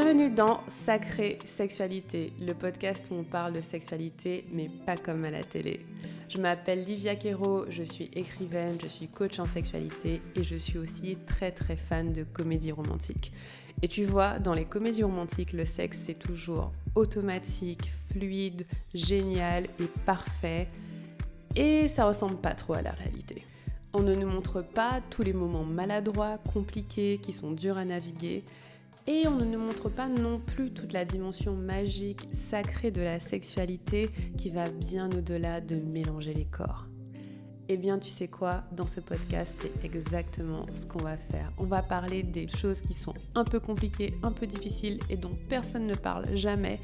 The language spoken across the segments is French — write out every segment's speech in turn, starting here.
Bienvenue dans Sacrée Sexualité, le podcast où on parle de sexualité, mais pas comme à la télé. Je m'appelle Livia Quero, je suis écrivaine, je suis coach en sexualité et je suis aussi très fan de comédie romantique. Et tu vois, dans les comédies romantiques, le sexe c'est toujours automatique, fluide, génial et parfait. Et ça ressemble pas trop à la réalité. On ne nous montre pas tous les moments maladroits, compliqués, qui sont durs à naviguer. Et on ne nous montre pas non plus toute la dimension magique, sacrée de la sexualité qui va bien au-delà de mélanger les corps. Eh bien, tu sais quoi ? Dans ce podcast, c'est exactement ce qu'on va faire. On va parler des choses qui sont un peu compliquées, un peu difficiles et dont personne ne parle jamais.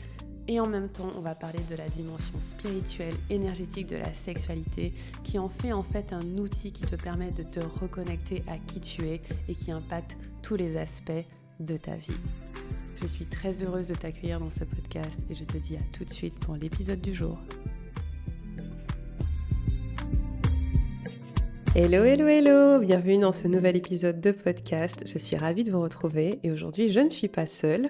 Et en même temps, on va parler de la dimension spirituelle, énergétique de la sexualité qui en fait un outil qui te permet de te reconnecter à qui tu es et qui impacte tous les aspects de ta vie. Je suis très heureuse de t'accueillir dans ce podcast et je te dis à tout de suite pour l'épisode du jour. Hello, bienvenue dans ce nouvel épisode de podcast. Je suis ravie de vous retrouver et aujourd'hui je ne suis pas seule.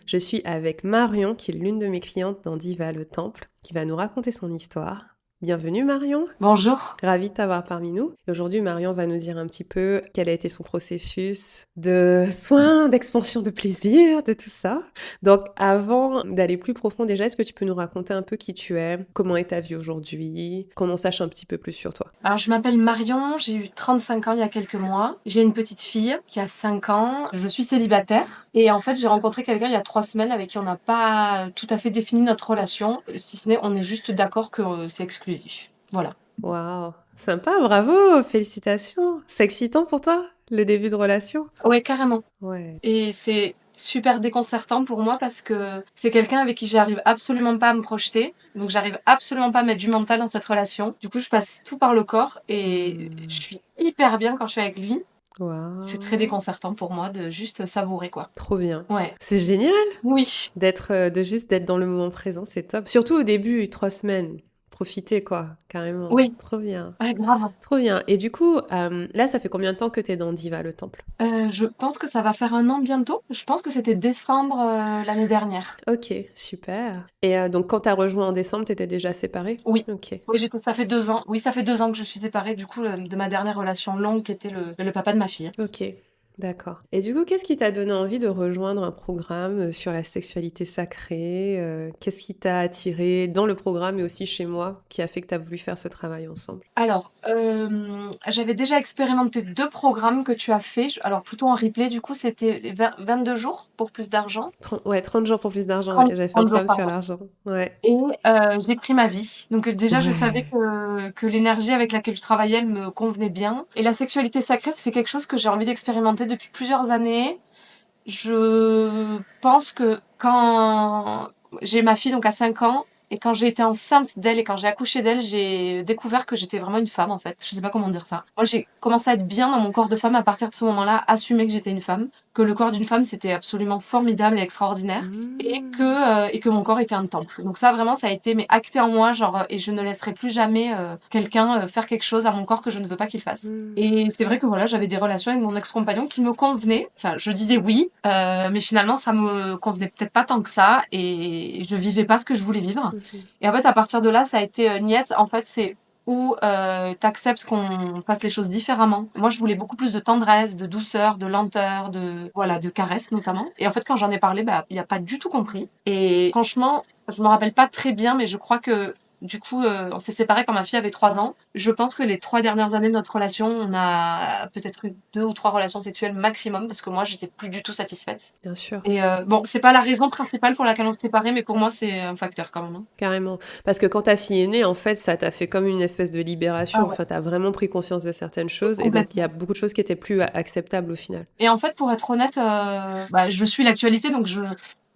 Je suis avec Marion qui est l'une de mes clientes dans Diva le Temple qui va nous raconter son histoire. Bienvenue Marion. Bonjour. Ravie de t'avoir parmi nous. Et aujourd'hui, Marion va nous dire un petit peu quel a été son processus de soins, d'expansion de plaisir, de tout ça. Donc, avant d'aller plus profond déjà, est-ce que tu peux nous raconter un peu qui tu es, comment est ta vie aujourd'hui, qu'on en sache un petit peu plus sur toi? Alors, je m'appelle Marion, j'ai eu 35 ans il y a quelques mois. J'ai une petite fille qui a 5 ans. Je suis célibataire. Et en fait, j'ai rencontré quelqu'un il y a 3 semaines avec qui on n'a pas tout à fait défini notre relation. Si ce n'est, on est juste d'accord que c'est exclusif. Voilà. Waouh, sympa, bravo, félicitations. C'est excitant pour toi, le début de relation? Ouais, carrément. Ouais. Et c'est super déconcertant pour moi parce que c'est quelqu'un avec qui j'arrive absolument pas à me projeter. Donc j'arrive absolument pas à mettre du mental dans cette relation. Du coup, je passe tout par le corps et je suis hyper bien quand je suis avec lui. C'est très Waouh, déconcertant pour moi de juste savourer, quoi. trop bien. Ouais. C'est génial. Oui. De juste d'être dans le moment présent, c'est top. Surtout au début, 3 semaines. Profitez, quoi, carrément. Oui. Trop bien. Ouais, grave. Trop bien. Et du coup, là, ça fait combien de temps que t'es dans Diva, le temple? Je pense que ça va faire 1 an bientôt. Je pense que c'était décembre l'année dernière. Ok, super. Et donc, quand t'as rejoint en décembre, t'étais déjà séparée? Oui. Ok. Oui, ça fait 2 ans. Oui, ça fait 2 ans que je suis séparée, du coup, de ma dernière relation longue qui était le papa de ma fille. Ok, d'accord. Et du coup, qu'est-ce qui t'a donné envie de rejoindre un programme sur la sexualité sacrée? Qu'est-ce qui t'a attiré dans le programme et aussi chez moi qui a fait que t'as voulu faire ce travail ensemble? Alors, j'avais déjà expérimenté 2 programmes que tu as fait. Alors plutôt en replay, du coup, c'était les 22 jours pour plus d'argent. 30 jours pour plus d'argent, ouais. 30 J'avais fait un 30 jours, programme sur pardon. l'argent. Ouais. Et j'ai pris ma vie. Donc déjà, je savais Ouais. que l'énergie avec laquelle je travaillais, elle me convenait bien. Et la sexualité sacrée, c'est quelque chose que j'ai envie d'expérimenter depuis plusieurs années. Je pense que quand j'ai ma fille donc à 5 ans et quand j'ai été enceinte d'elle et quand j'ai accouché d'elle, j'ai découvert que j'étais vraiment une femme en fait. Je sais pas comment dire ça. Moi, j'ai commencé à être bien dans mon corps de femme à partir de ce moment-là, assumer que j'étais une femme, que le corps d'une femme c'était absolument formidable et extraordinaire et que mon corps était un temple. Donc ça vraiment ça a été mais acté en moi genre et je ne laisserai plus jamais quelqu'un faire quelque chose à mon corps que je ne veux pas qu'il fasse. Et c'est vrai que voilà, j'avais des relations avec mon ex-compagnon qui me convenaient. Enfin, je disais oui, mais finalement, ça me convenait peut-être pas tant que ça, et je vivais pas ce que je voulais vivre. Mhm. Et en fait, à partir de là, ça a été niet. En fait, c'est où t'acceptes qu'on fasse les choses différemment. Moi, je voulais beaucoup plus de tendresse, de douceur, de lenteur, de caresse notamment. Et en fait, quand j'en ai parlé, bah, il a pas du tout compris. Et franchement, je me rappelle pas très bien, mais je crois que du coup, on s'est séparés quand ma fille avait 3 ans. Je pense que les 3 dernières années de notre relation, on a peut-être eu 2 ou 3 relations sexuelles maximum parce que moi, j'étais plus du tout satisfaite. Bien sûr. Et bon, c'est pas la raison principale pour laquelle on s'est séparés, mais pour moi, c'est un facteur quand même, hein. Carrément. Parce que quand ta fille est née, en fait, ça t'a fait comme une espèce de libération. Ah ouais, Enfin, t'as vraiment pris conscience de certaines choses. Et donc, il y a complètement. beaucoup de choses qui étaient plus acceptables au final. Et en fait, pour être honnête, bah, je suis l'actualité, donc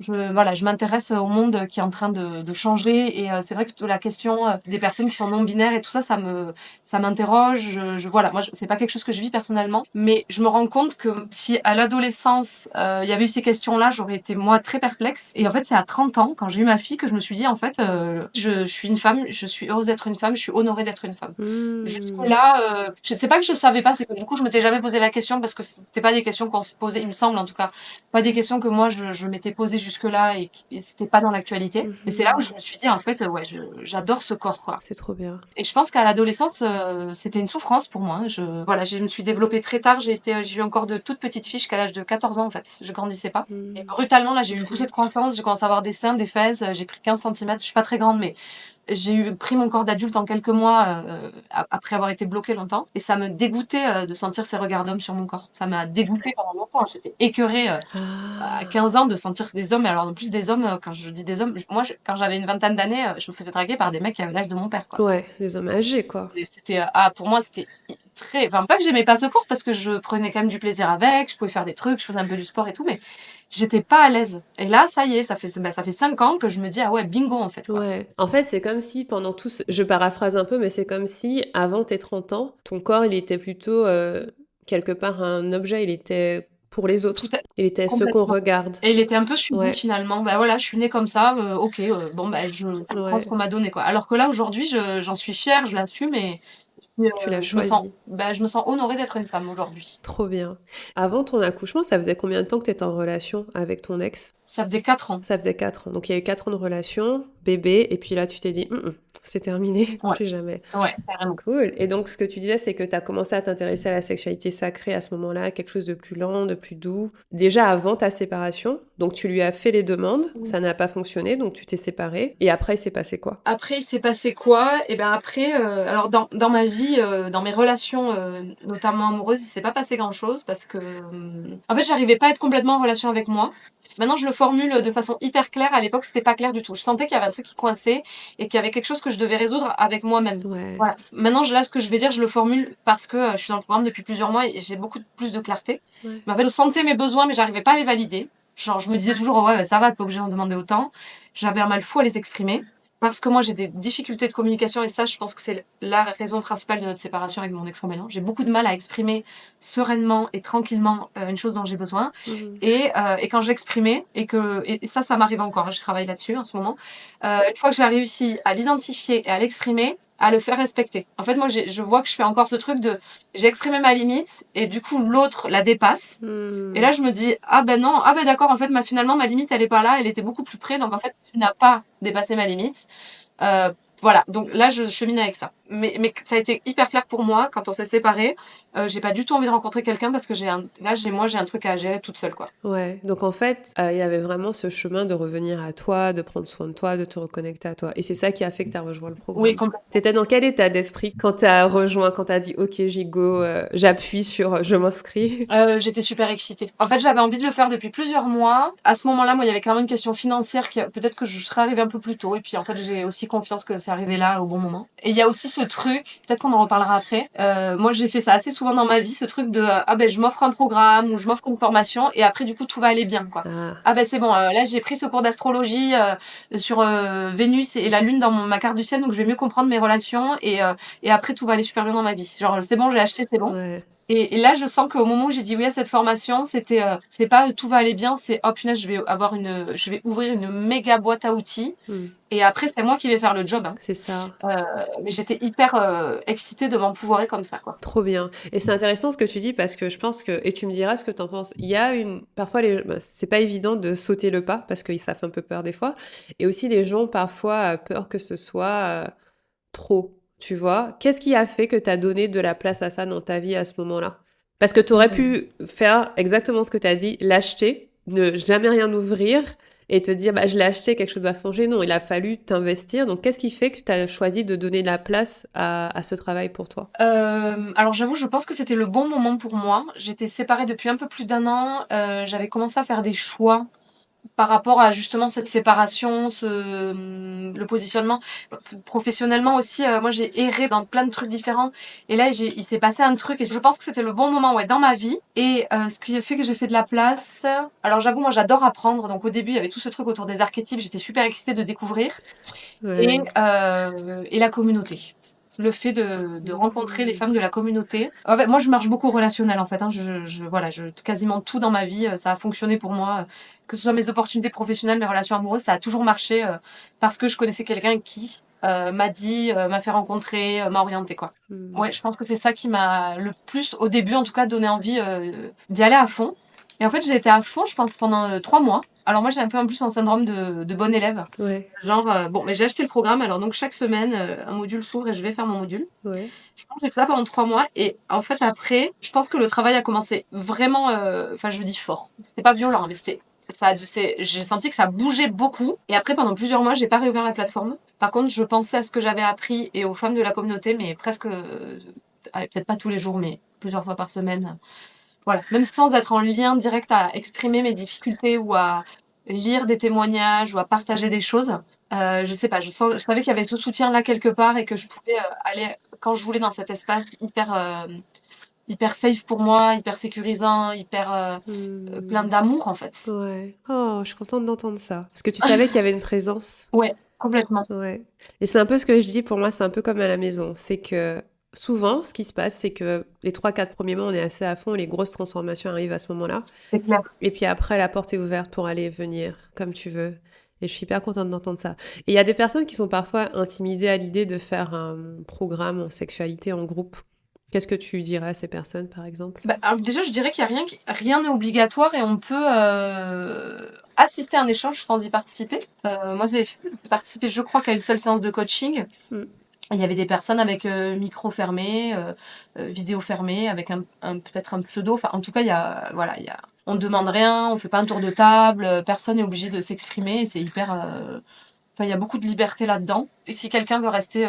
Voilà, je m'intéresse au monde qui est en train de changer et c'est vrai que la question des personnes qui sont non binaires et tout ça, ça m'interroge. Voilà, moi, c'est pas quelque chose que je vis personnellement, mais je me rends compte que si à l'adolescence il y avait eu ces questions-là, j'aurais été moi très perplexe. Et en fait, c'est à 30 ans, quand j'ai eu ma fille, que je me suis dit en fait, je suis une femme, je suis heureuse d'être une femme, je suis honorée d'être une femme. Hmm. Jusque-là, c'est pas que je savais pas, c'est que du coup, je m'étais jamais posé la question parce que c'était pas des questions qu'on se posait, il me semble en tout cas, pas des questions que moi je m'étais posées jusque-là et c'était pas dans l'actualité. Et c'est là où Mhm. je me suis dit, en fait, ouais, j'adore ce corps, quoi. C'est trop bien. Et je pense qu'à l'adolescence, c'était une souffrance pour moi. Voilà, je me suis développée très tard. J'ai eu encore de toutes petites filles jusqu'à l'âge de 14 ans, en fait. Je grandissais pas. Et Hmm. brutalement, là, j'ai eu une poussée Ok. de croissance. J'ai commencé à avoir des seins, des fesses. J'ai pris 15 centimètres. Je suis pas très grande, mais pris mon corps d'adulte en quelques mois après avoir été bloquée longtemps et ça me dégoûtait de sentir ces regards d'hommes sur mon corps. Ça m'a dégoûtée pendant longtemps. J'étais écœurée à Ah. 15 ans de sentir des hommes. Et alors en plus des hommes, quand je dis des hommes, moi quand j'avais une vingtaine d'années, je me faisais draguer par des mecs qui avaient l'âge de mon père, quoi. Ouais, des hommes âgés, quoi. Et c'était pour moi c'était très, enfin pas que j'aimais pas ce corps parce que je prenais quand même du plaisir avec, je pouvais faire des trucs, je faisais un peu du sport et tout, mais j'étais pas à l'aise. Et là, ça y est, ça fait 5 ans que je me dis ah ouais bingo en fait quoi. Ouais. En fait, c'est comme si pendant tout ce... Je paraphrase un peu, mais c'est comme si avant tes 30 ans, ton corps, il était plutôt quelque part un objet, il était pour les Tout autres. à Il était ce qu'on Complètement. regarde. Et il était un peu subi Ouais, finalement. Bah voilà, je suis née comme ça, OK, bon bah je prends ce ouais. qu'on m'a donné quoi. Alors que là aujourd'hui, j'en suis fière, je l'assume et Tu l'as je me sens choisi. je me sens honorée d'être une femme aujourd'hui. Trop bien. Avant ton accouchement, ça faisait combien de temps que tu étais en relation avec ton ex? Ça faisait 4 ans. Ça faisait 4 ans. Donc il y a eu 4 ans de relation, bébé, et puis là tu t'es dit, c'est terminé, Ouais, plus jamais. ouais, carrément. Cool. Et donc, ce que tu disais, c'est que tu as commencé à t'intéresser à la sexualité sacrée à ce moment-là, quelque chose de plus lent, de plus doux, déjà avant ta séparation. Donc, tu lui as fait les demandes, ça n'a pas fonctionné, donc tu t'es séparée. Et après, il s'est passé quoi? Après, il s'est passé quoi? Et ben après, alors dans ma vie, dans mes relations, notamment amoureuses, il s'est pas passé grand-chose parce que, en fait, j'arrivais pas à être complètement en relation avec moi. Maintenant, je le formule de façon hyper claire. À l'époque, c'était pas clair du tout. Je sentais qu'il y avait un truc qui coinçait et qu'il y avait quelque chose que je devais résoudre avec moi-même. Ouais. Voilà. Maintenant, là, ce que je vais dire, je le formule parce que je suis dans le programme depuis plusieurs mois et j'ai beaucoup plus de clarté. Ouais. Mais en fait, je sentais mes besoins, mais j'arrivais pas à les valider. Genre, je me disais toujours, oh ouais, ça va, t'es pas obligé d'en demander autant. J'avais un mal fou à les exprimer. Parce que moi, j'ai des difficultés de communication et ça, je pense que c'est la raison principale de notre séparation avec mon ex-compagnon. J'ai beaucoup de mal à exprimer sereinement et tranquillement une chose dont j'ai besoin. Mhm. Et quand j'exprimais, et ça m'arrive encore, hein, je travaille là-dessus en ce moment, une fois que j'ai réussi à l'identifier et à l'exprimer, à le faire respecter. En fait, moi, je vois que je fais encore ce truc de j'ai exprimé ma limite et du coup, l'autre la dépasse. Et là, Hmm. je me dis, ah ben non, ah ben d'accord, en fait, finalement, ma limite, elle est pas là, elle était beaucoup plus près, donc en fait, tu n'as pas dépassé ma limite. Euh, voilà, donc là, je chemine avec ça. Mais ça a été hyper clair pour moi quand on s'est séparés. J'ai pas du tout envie de rencontrer quelqu'un parce que j'ai un truc à gérer toute seule, quoi. Ouais, donc en fait, il y avait vraiment ce chemin de revenir à toi, de prendre soin de toi, de te reconnecter à toi. Et c'est ça qui a fait que tu as rejoint le Oui, programme. complètement. T'étais dans quel état d'esprit quand tu as rejoint, quand tu as dit OK, j'y go, j'appuie sur je m'inscris? J'étais super excitée. En fait, j'avais envie de le faire depuis plusieurs mois. À ce moment-là, moi, il y avait clairement une question financière qui peut-être que je serais arrivée un peu plus tôt. Et puis, en fait, j'ai aussi confiance que c'est arrivé là au bon moment. Et il y a aussi ce truc, peut-être qu'on en reparlera après. Moi, j'ai fait ça assez souvent dans ma vie, ce truc de ah ben je m'offre un programme ou je m'offre une formation et après du coup tout va aller bien quoi. Ah, Ah ben c'est bon, là j'ai pris ce cours d'astrologie sur Vénus et la Lune dans ma carte du ciel, donc je vais mieux comprendre mes relations et après tout va aller super bien dans ma vie. Genre c'est bon, j'ai acheté, c'est bon. ouais. Et là, je sens qu'au moment où j'ai dit oui à cette formation, c'est pas tout va aller bien, c'est oh punaise, je vais ouvrir une méga boîte à outils. Hmm. Et après, c'est moi qui vais faire le job. Hein. C'est ça. Euh, mais j'étais hyper excitée de m'empouvoirer comme ça, quoi. Trop bien. Et c'est intéressant ce que tu dis parce que je pense que, et tu me diras ce que tu en penses, il y a parfois c'est pas évident de sauter le pas parce que ça fait un peu peur des fois. Et aussi les gens parfois peur que ce soit trop, tu vois. Qu'est-ce qui a fait que tu as donné de la place à ça dans ta vie à ce moment-là? Parce que tu aurais Euh, pu faire exactement ce que tu as dit, l'acheter, ne jamais rien ouvrir et te dire, bah, je l'ai acheté, quelque chose va se changer. Non, il a fallu t'investir. Donc, qu'est-ce qui fait que tu as choisi de donner de la place à ce travail pour toi? alors j'avoue, je pense que c'était le bon moment pour moi. J'étais séparée depuis un peu plus d'un an. J'avais commencé à faire des choix par rapport à justement cette séparation, le positionnement. Professionnellement aussi, moi j'ai erré dans plein de trucs différents et là il s'est passé un truc et je pense que c'était le bon moment, ouais, dans ma vie et ce qui a fait que j'ai fait de la place. Alors j'avoue, moi j'adore apprendre, donc au début il y avait tout ce truc autour des archétypes, j'étais super excitée de découvrir Ouais. et la communauté. Le fait de rencontrer les femmes de la communauté. En fait, moi, je marche beaucoup au relationnel, en fait. Hein. Voilà, quasiment tout dans ma vie, ça a fonctionné pour moi. Que ce soit mes opportunités professionnelles, mes relations amoureuses, ça a toujours marché parce que je connaissais quelqu'un qui m'a dit, m'a fait rencontrer, m'a orienté, quoi. Ouais, je pense que c'est ça qui m'a le plus, au début en tout cas, donné envie d'y aller à fond. Et en fait, j'ai été à fond, je pense, pendant 3 mois. Alors moi, j'ai un peu en plus un syndrome de bonne élève. Ouais. Genre, bon, mais j'ai acheté le programme, alors donc chaque semaine, un module s'ouvre et je vais faire mon module. Ouais. Je pense que j'ai fait ça pendant 3 mois et en fait après, je pense que le travail a commencé vraiment, enfin je dis fort, c'était pas violent, mais j'ai senti que ça bougeait beaucoup et après pendant plusieurs mois, j'ai pas réouvert la plateforme. Par contre, je pensais à ce que j'avais appris et aux femmes de la communauté, mais presque, allez, peut-être pas tous les jours, mais plusieurs fois par semaine. Voilà, même sans être en lien direct à exprimer mes difficultés ou à lire des témoignages ou à partager des choses. Je sais pas, je savais qu'il y avait ce soutien-là quelque part et que je pouvais aller quand je voulais dans cet espace hyper safe pour moi, hyper sécurisant, hyper plein d'amour en fait. Ouais. Oh, je suis contente d'entendre ça. Parce que tu savais qu'il y avait une présence. Ouais, complètement. Ouais. Et c'est un peu ce que je dis, pour moi, c'est un peu comme à la maison. C'est que souvent, ce qui se passe, c'est que les 3, 4 premiers mois, on est assez à fond, et les grosses transformations arrivent à ce moment-là. C'est clair. Et puis après, la porte est ouverte pour aller et venir comme tu veux. Et je suis hyper contente d'entendre ça. Et il y a des personnes qui sont parfois intimidées à l'idée de faire un programme en sexualité en groupe. Qu'est-ce que tu dirais à ces personnes, par exemple? Bah, alors déjà, je dirais qu'il n'y a rien n'est obligatoire et on peut assister à un échange sans y participer. Moi, j'ai participé, je crois, qu'à une seule séance de coaching. Mm. Il y avait des personnes avec micro fermé, vidéo fermée, avec peut-être un pseudo. Enfin, en tout cas, voilà, on ne demande rien, on fait pas un tour de table, personne n'est obligé de s'exprimer. Et c'est hyper. Enfin, il y a beaucoup de liberté là-dedans. Et si quelqu'un veut rester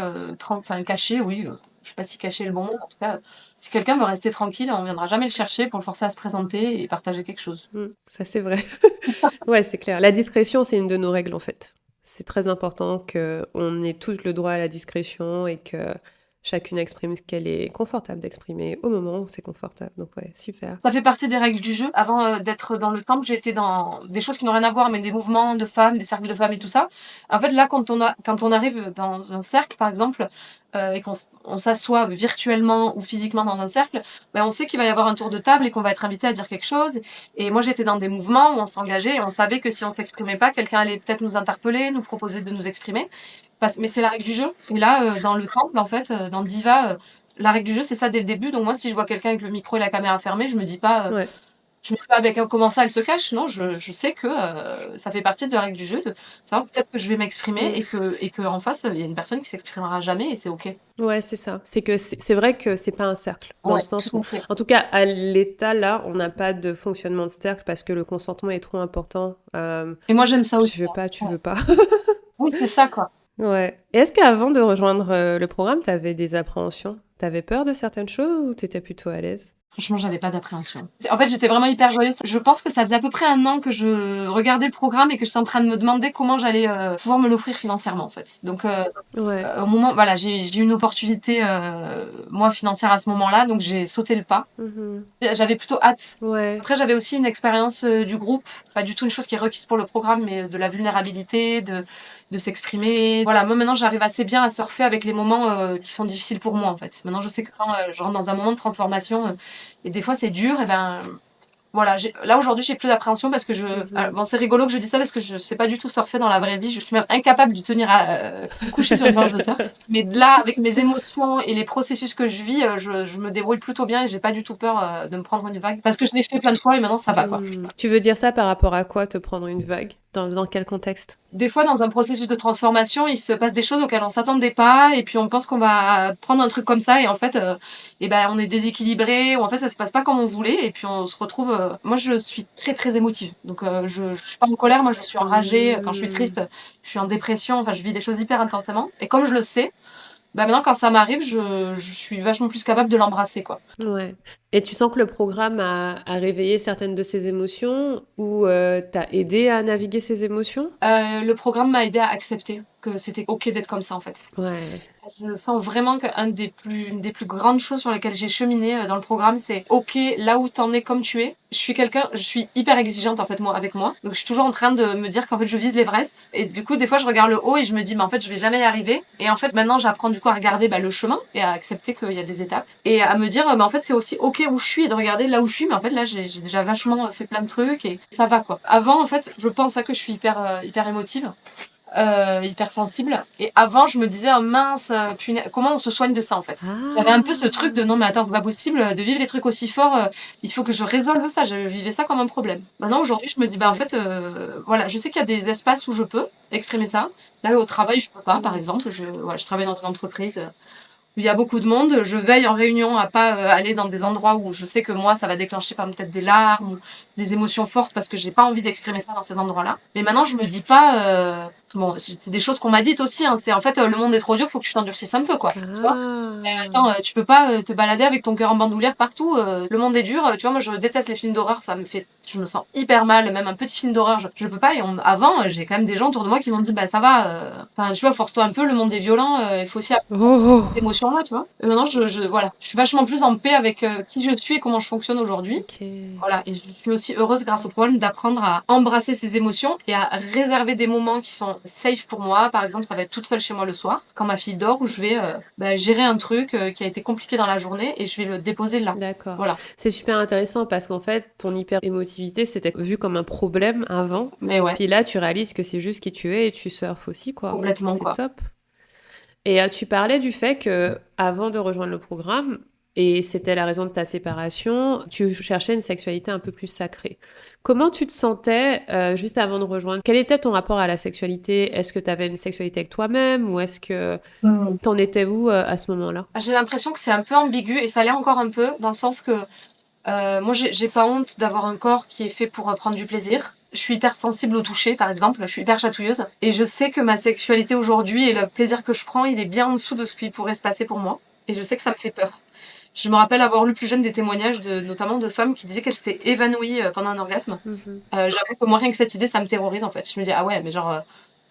caché, oui, je sais pas si caché est le bon mot. En tout cas, si quelqu'un veut rester tranquille, on viendra jamais le chercher pour le forcer à se présenter et partager quelque chose. Ça, c'est vrai. Ouais, c'est clair. La discrétion, c'est une de nos règles, en fait. C'est très important qu'on ait tous le droit à la discrétion et que chacune exprime ce qu'elle est confortable d'exprimer au moment où c'est confortable. Donc ouais, super. Ça fait partie des règles du jeu. Avant d'être dans le temple, j'étais dans des choses qui n'ont rien à voir, mais des mouvements de femmes, des cercles de femmes et tout ça. En fait, là, quand on arrive dans un cercle, par exemple, et qu'on s'assoit virtuellement ou physiquement dans un cercle, ben, on sait qu'il va y avoir un tour de table et qu'on va être invité à dire quelque chose. Et moi, j'étais dans des mouvements où on s'engageait et on savait que si on s'exprimait pas, quelqu'un allait peut-être nous interpeller, nous proposer de nous exprimer. Mais c'est la règle du jeu. Et là, dans le temple, en fait, dans Diva, la règle du jeu, c'est ça dès le début. Donc moi, si je vois quelqu'un avec le micro et la caméra fermée, je me dis pas, Ouais. avec comment ça, elle se cache. Non, je sais que ça fait partie de la règle du jeu, de savoir peut-être que je vais m'exprimer et que en face, il y a une personne qui s'exprimera jamais et c'est ok. Ouais, c'est ça. C'est que c'est vrai que c'est pas un cercle. Dans Ouais, le sens tout où, à fait. en tout cas, à l'état là, on n'a pas de fonctionnement de cercle parce que le consentement est trop important. Et moi, j'aime ça aussi. Tu veux pas, tu Ouais. veux pas. Oui, c'est ça, quoi. Ouais. Et est-ce qu'avant de rejoindre le programme, t'avais des appréhensions? T'avais peur de certaines choses ou t'étais plutôt à l'aise? Franchement, j'avais pas d'appréhension. En fait, j'étais vraiment hyper joyeuse. Je pense que ça faisait à peu près un an que je regardais le programme et que j'étais en train de me demander comment j'allais pouvoir me l'offrir financièrement, en fait. Donc, Ouais. au moment, voilà, j'ai eu une opportunité, moi, financière à ce moment-là, donc j'ai sauté le pas. Mhm. J'avais plutôt hâte. Ouais. Après, j'avais aussi une expérience du groupe, pas du tout une chose qui est requise pour le programme, mais de la vulnérabilité, de s'exprimer. Voilà, moi maintenant, j'arrive assez bien à surfer avec les moments qui sont difficiles pour moi, en fait. Maintenant, je sais que quand je rentre dans un moment de transformation, et des fois c'est dur, et ben voilà, là aujourd'hui j'ai plus d'appréhension parce que alors, bon, c'est rigolo que je dis ça parce que je sais pas du tout surfer dans la vraie vie, je suis même incapable de tenir à coucher sur une planche de surf. Mais là, avec mes émotions et les processus que je vis, je me débrouille plutôt bien et j'ai pas du tout peur de me prendre une vague parce que je l'ai fait plein de fois et maintenant ça va, quoi. Tu veux dire ça par rapport à quoi, te prendre une vague? Dans quel contexte? Des fois, dans un processus de transformation, il se passe des choses auxquelles on s'attendait pas, et puis on pense qu'on va prendre un truc comme ça, et en fait, on est déséquilibré, ou en fait, ça se passe pas comme on voulait, et puis on se retrouve. Moi, je suis très très émotive, donc je suis pas en colère, moi, je suis enragée. Quand je suis triste, je suis en dépression. Enfin, je vis des choses hyper intensément, et comme je le sais, bah maintenant, quand ça m'arrive, je suis vachement plus capable de l'embrasser, quoi. Ouais. Et tu sens que le programme a réveillé certaines de ces émotions ou t'a aidé à naviguer ces émotions? Le programme m'a aidé à accepter que c'était OK d'être comme ça, en fait. Ouais. Je sens vraiment une des plus grandes choses sur lesquelles j'ai cheminé dans le programme, c'est OK, là où t'en es comme tu es. Je suis hyper exigeante en fait moi avec moi. Donc je suis toujours en train de me dire qu'en fait je vise l'Everest. Et du coup des fois je regarde le haut et je me dis mais en fait je vais jamais y arriver. Et en fait maintenant j'apprends du coup à regarder le chemin et à accepter qu'il y a des étapes. Et à me dire mais en fait c'est aussi OK où je suis et de regarder là où je suis. Mais en fait là j'ai déjà vachement fait plein de trucs et ça va quoi. Avant en fait je pense à que je suis hyper émotive, hyper sensible. Et avant, je me disais, oh mince, comment on se soigne de ça en fait? J'avais un peu ce truc de non, mais attends, c'est pas possible de vivre les trucs aussi forts, il faut que je résolve ça. Je vivais ça comme un problème. Maintenant, aujourd'hui, je me dis, bah en Ouais. fait, voilà, je sais qu'il y a des espaces où je peux exprimer ça. Là, au travail, je peux pas, par exemple. Voilà, je travaille dans une entreprise où il y a beaucoup de monde. Je veille en réunion à pas aller dans des endroits où je sais que moi, ça va déclencher par peut-être des larmes ou des émotions fortes parce que j'ai pas envie d'exprimer ça dans ces endroits-là. Mais maintenant, je me dis pas. Bon, c'est des choses qu'on m'a dites aussi. Hein, c'est en fait, le monde est trop dur, faut que tu t'endurcisses un peu, quoi. Tu vois? Ah. Attends, tu peux pas te balader avec ton cœur en bandoulière partout. Le monde est dur. Tu vois, moi, je déteste les films d'horreur. Je me sens hyper mal. Même un petit film d'horreur, je peux pas. Avant, j'ai quand même des gens autour de moi qui m'ont dit, bah ça va. Enfin, tu vois, force-toi un peu. Le monde est violent. Il faut aussi Oh, oh. ces émotions-là, tu vois. Maintenant, voilà, je suis vachement plus en paix avec qui je suis et comment je fonctionne aujourd'hui. Ok. Voilà, et je suis aussi heureuse grâce au problème d'apprendre à embrasser ces émotions et à réserver des moments qui sont safe pour moi. Par exemple, ça va être toute seule chez moi le soir, quand ma fille dort, où je vais gérer un truc qui a été compliqué dans la journée et je vais le déposer là. D'accord. Voilà. C'est super intéressant parce qu'en fait, ton hyper-émotivité, c'était vu comme un problème avant. Mais ouais, Puis là, tu réalises que c'est juste qui tu es et tu surfes aussi, quoi. complètement C'est quoi. top. Et tu parlais du fait que avant de rejoindre le programme, et c'était la raison de ta séparation, tu cherchais une sexualité un peu plus sacrée. Comment tu te sentais juste avant de rejoindre? Quel était ton rapport à la sexualité? Est-ce que tu avais une sexualité avec toi-même ou est-ce que t'en étais où à ce moment-là? J'ai l'impression que c'est un peu ambigu et ça l'est encore un peu, dans le sens que moi, j'ai pas honte d'avoir un corps qui est fait pour prendre du plaisir. Je suis hyper sensible au toucher, par exemple. Je suis hyper chatouilleuse. Et je sais que ma sexualité aujourd'hui et le plaisir que je prends, il est bien en dessous de ce qui pourrait se passer pour moi. Et je sais que ça me fait peur. Je me rappelle avoir lu plus jeune des témoignages notamment de femmes qui disaient qu'elles s'étaient évanouies pendant un orgasme. Mhm. J'avoue que moi, rien que cette idée, ça me terrorise, en fait. Je me dis, ah ouais, mais genre,